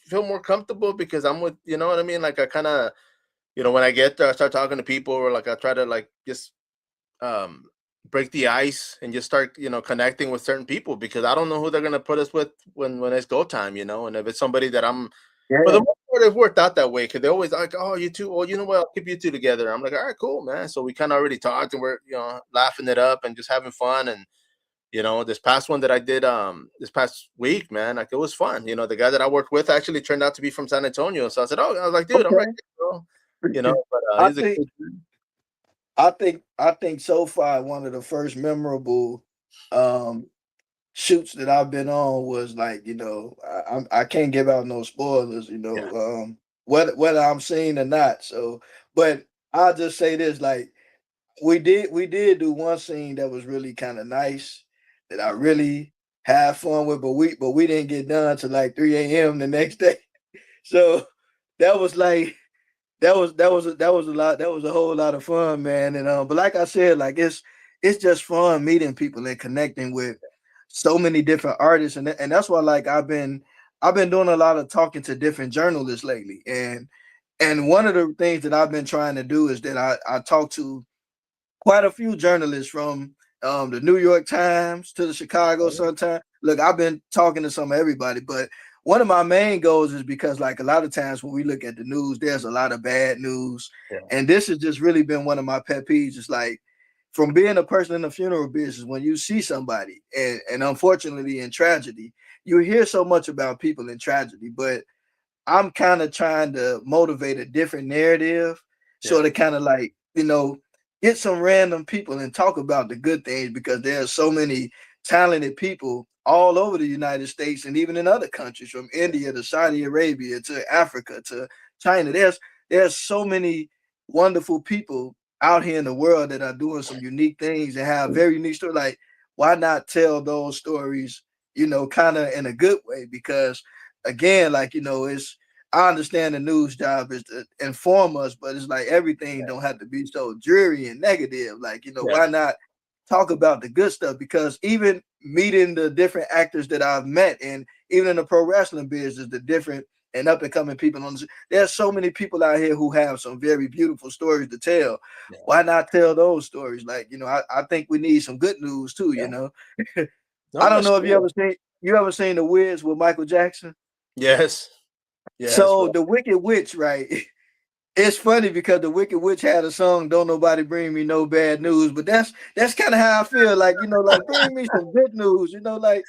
feel more comfortable because I'm with, you know what I mean. Like I kind of, you know, when I get there, I start talking to people, or like I try to like just um break the ice and just start, you know, connecting with certain people because I don't know who they're gonna put us with when it's go time, you know. And if it's somebody that I'm for the Yeah. most part, it's worked out that way because they always like, oh, you two, well, you know what, I'll keep you two together. I'm like, all right, cool, man. So we kind of already talked and we're, you know, laughing it up and just having fun. And you know, this past one that I did this past week, man, like it was fun. You know, the guy that I worked with actually turned out to be from San Antonio. So I said, oh, I was like, dude, I'm right Okay. there, bro. You know, but I he's a think good. I think so far one of the first memorable um shoots that I've been on was like, I can't give out no spoilers, Yeah, whether I'm seen or not. So, but I'll just say this, like we did do one scene that was really kind of nice that I really had fun with, but we didn't get done till like 3 a.m. the next day. So that was like that was a whole lot of fun, man. And but like I said, like it's just fun meeting people and connecting with so many different artists, and that's why like I've been doing a lot of talking to different journalists lately, and one of the things that I've been trying to do is that I talk to quite a few journalists from the New York Times to the Chicago right? Sun-Times. Look, I've been talking to some of everybody, but one of my main goals is because like a lot of times when we look at the news, there's a lot of bad news. Yeah, And this has just really been one of my pet peeves. It's like from being a person in the funeral business, when you see somebody and unfortunately in tragedy, you hear so much about people in tragedy, but I'm kind of trying to motivate a different narrative, yeah, so to kind of like, get some random people and talk about the good things because there are so many talented people all over the United States and even in other countries, from India to Saudi Arabia to Africa to China. There's so many wonderful people out here in the world that are doing some unique things and have very unique stories. Like, why not tell those stories, kind of in a good way? Because again, like, it's I understand the news job is to inform us, but it's like everything don't have to be so dreary and negative. Like, yeah, why not talk about the good stuff? Because even meeting the different actors that I've met, and even in the pro wrestling business, the different and up and coming people there's so many people out here who have some very beautiful stories to tell. yeah. Why not tell those stories? Like, I think we need some good news too, Yeah. I No, don't that's know if true. you ever seen the Wiz with Michael Jackson. Yes, yes, So bro. the Wicked Witch, right? It's funny because the Wicked Witch had a song, "Don't Nobody Bring Me No Bad News," but that's kind of how I feel. Like, like bring me some good news. Yeah,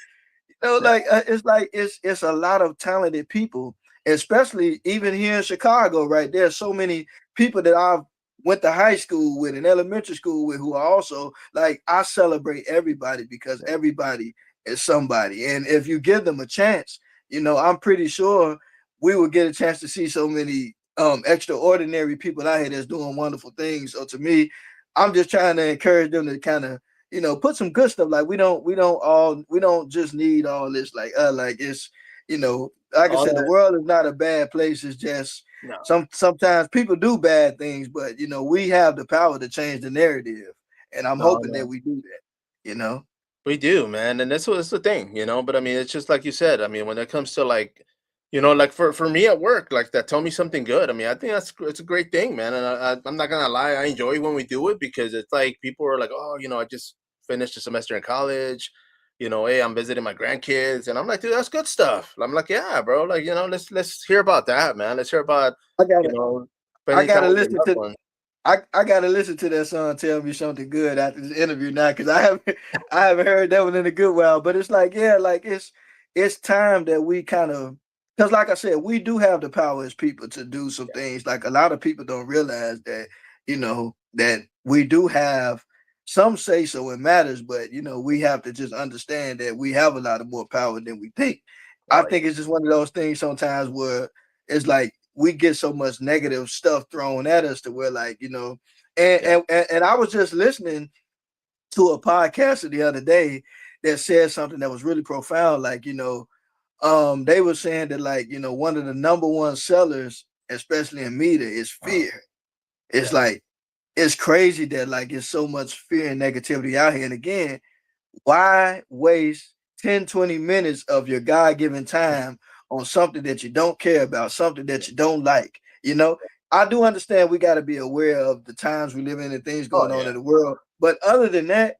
It's like it's a lot of talented people, especially even here in Chicago, right? There's so many people that I've went to high school with and elementary school with who are also like, I celebrate everybody because yeah, everybody is somebody. And if you give them a chance, I'm pretty sure we will get a chance to see so many extraordinary people out here that's doing wonderful things. So to me, I'm just trying to encourage them to kind of, put some good stuff. Like we don't just need all this. Like it's, like I all said, the that. world is not a bad place. It's just No, sometimes people do bad things, but we have the power to change the narrative, and I'm no, hoping that no. we do that. We do, man, and that's the thing, you know. But I mean, it's just like you said. I mean, when it comes to like, you know, like for me at work, like that, tell me something good. I mean, I think it's a great thing, man. And I'm not gonna lie, I enjoy when we do it because it's like people are like, oh, you know, I just finished a semester in college. You know, hey, I'm visiting my grandkids, and I'm like, dude, that's good stuff. I'm like, yeah, bro, like you know, let's hear about that, man. Let's hear about I you gotta know I spending time gotta with your listen loved to ones. I gotta listen to that song. Tell me something good after this interview now, because I haven't heard that one in a good while. But it's like, yeah, like it's time that we kind of, because like I said, we do have the power as people to do some things. Like a lot of people don't realize that, that we do have some say so it matters, but we have to just understand that we have a lot of more power than we think. I Oh think it's just one of those things sometimes where it's like we get so much negative stuff thrown at us to where, like, and yeah, and I was just listening to a podcast the other day that said something that was really profound. Like, They were saying that, like, one of the number one sellers, especially in media, is fear. It's Yeah. like, it's crazy that, like, it's so much fear and negativity out here. And again, why waste 10, 20 minutes of your God-given time on something that you don't care about, something that you don't like? I do understand we got to be aware of the times we live in and things Oh going on yeah. in the world. But other than that,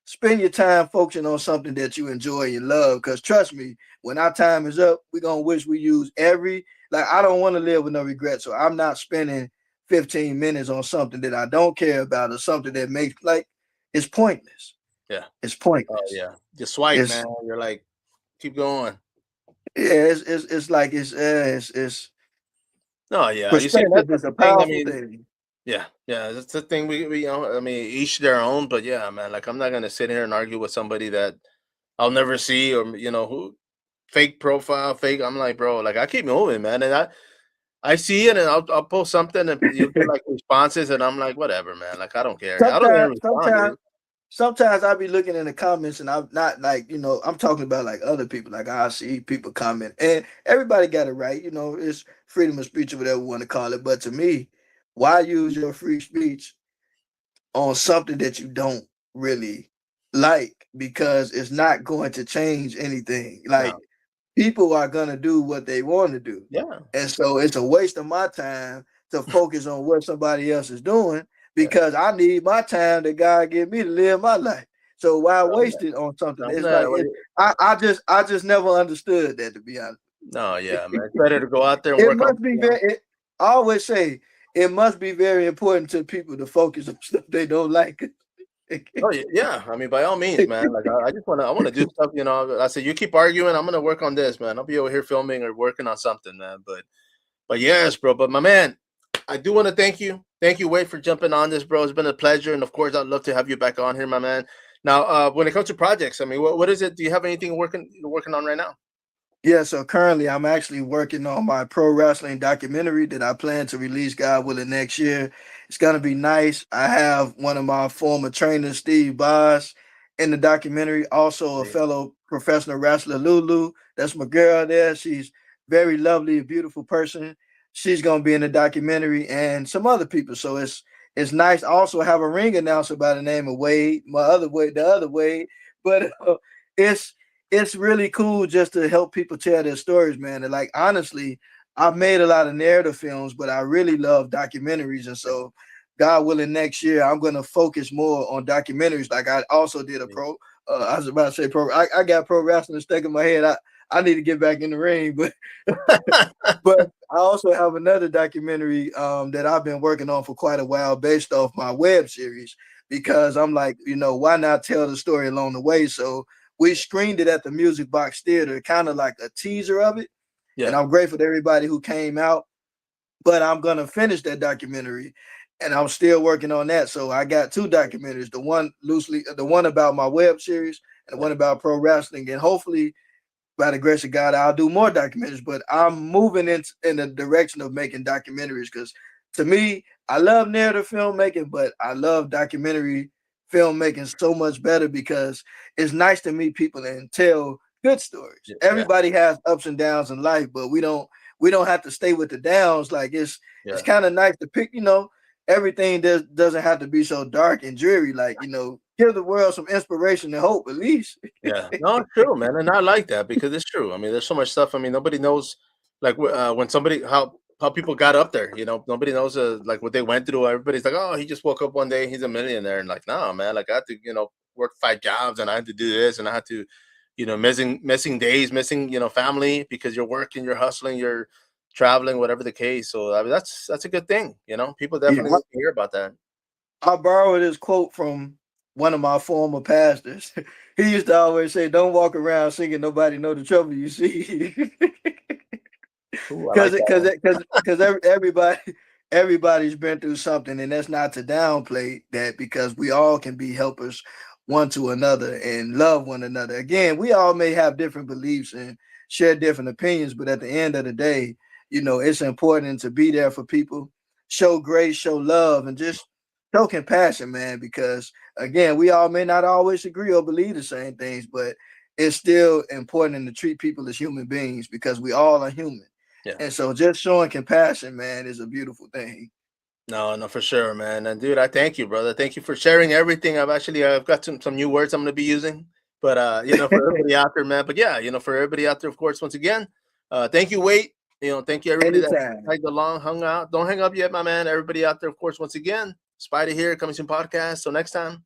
spend your time focusing on something that you enjoy and love. Because trust me, when our time is up, we're going to wish we use like, I don't want to live with no regrets. So I'm not spending 15 minutes on something that I don't care about or something that makes, like, it's pointless. Yeah. It's Oh pointless. yeah. Just swipe, man. It's You're like, keep going. Yeah, it's like it's No, yeah. You see, perspective that's is a the thing. I powerful mean, thing. yeah, yeah. That's the thing. We I mean, each their own. But yeah, man. Like, I'm not gonna sit here and argue with somebody that I'll never see, or who fake profile, fake. I'm like, bro. Like, I keep moving, man, and I see it, and I'll post something, and you'll get like responses, and I'm like, whatever, man. Like, I don't care. I don't even sometimes respond, sometimes dude. sometimes I be looking in the comments and I'm not, like, I'm talking about like other people. Like, I see people comment and everybody got it right. It's freedom of speech or whatever we want to call it. But to me, why use your free speech on something that you don't really like? Because it's not going to change anything. Like, No. people are gonna do what they want to do. Yeah. And so it's a waste of my time to focus on what somebody else is doing Yeah. because I need my time that God give me to live my life. So why I'm waste not. it on something? I'm It's not. like I just never understood that, to be honest. No, yeah, man. It's better to go out there and It work on. must be I always say it must be very important to people to focus on stuff they don't like. Oh yeah. I mean, by all means, man. Like, I just I want to do stuff. I said, you keep arguing. I'm gonna work on this, man. I'll be over here filming or working on something, man. But yes, bro. But my man, I do want to thank you. Thank you, Wade, for jumping on this, bro. It's been a pleasure, and of course, I'd love to have you back on here, my man. Now, when it comes to projects, I mean, what is it? Do you have anything you're working on right now? Yeah, so currently I'm actually working on my pro wrestling documentary that I plan to release, God willing, next year. It's gonna be nice. I have one of my former trainers, Steve Boz, in the documentary, also a Hey, fellow professional wrestler, Lulu. That's my girl there. She's very lovely, a beautiful person. She's gonna be in the documentary and some other people. So it's nice. I also have a ring announcer by the name of Wade, the other Wade. But it's it's really cool just to help people tell their stories, man. And, like, honestly, I've made a lot of narrative films, but I really love documentaries. And so, God willing, next year I'm going to focus more on documentaries. Like, I also did a hey. pro. I was about to say pro. I got pro wrestling stuck in my head. I need to get back in the ring, but but I also have another documentary that I've been working on for quite a while, based off my web series. Because I'm like, why not tell the story along the way? So we screened it at the Music Box Theater, kind of like a teaser of it. And Yeah. I'm grateful to everybody who came out. But I'm gonna finish that documentary, and I'm still working on that. So I got two documentaries: the one about my web series, and the Yeah. one about pro wrestling. And hopefully, by the grace of God, I'll do more documentaries. But I'm moving in the direction of making documentaries because, to me, I love narrative filmmaking, but I love documentary filmmaking so much better because it's nice to meet people and tell good stories. Yeah. Everybody has ups and downs in life, but we don't have to stay with the downs. Like, it's Yeah. kind of nice to pick. Everything doesn't have to be so dark and dreary. Like, give the world some inspiration and hope at least. Yeah, no, it's true, man, and I like that because it's true. I mean, there's so much stuff. I mean, nobody knows, like, when somebody how people got up there. Nobody knows like what they went through. Everybody's like, oh, he just woke up one day, he's a millionaire, and like, no, man, like I had to, work 5 jobs, and I had to do this, and I had to, missing days, missing, family because you're working, you're hustling, you're traveling, whatever the case. So I mean, that's a good thing. People Yeah, definitely need to hear about that. I borrowed this quote from one of my former pastors. He used to always say, "Don't walk around singing nobody know the trouble you see," Ooh, I because like that because one. because everybody's been through something, and that's not to downplay that because we all can be helpers one to another and love one another. Again, we all may have different beliefs and share different opinions, but at the end of the day, it's important to be there for people, show grace, show love, and just show compassion, man. Because again, we all may not always agree or believe the same things, but it's still important to treat people as human beings because we all are human. Yeah. And so just showing compassion, man, is a beautiful thing. No, no, for sure, man. And dude, I thank you, brother. Thank you for sharing everything. I've got some new words I'm gonna be using. But for everybody out there, man. But yeah, for everybody out there, of course, once again, thank you, Wait. Thank you everybody that Anytime. tagged along, hung out. Don't hang up yet, my man. Everybody out there, of course, once again, Spider here, coming soon podcast. So next time.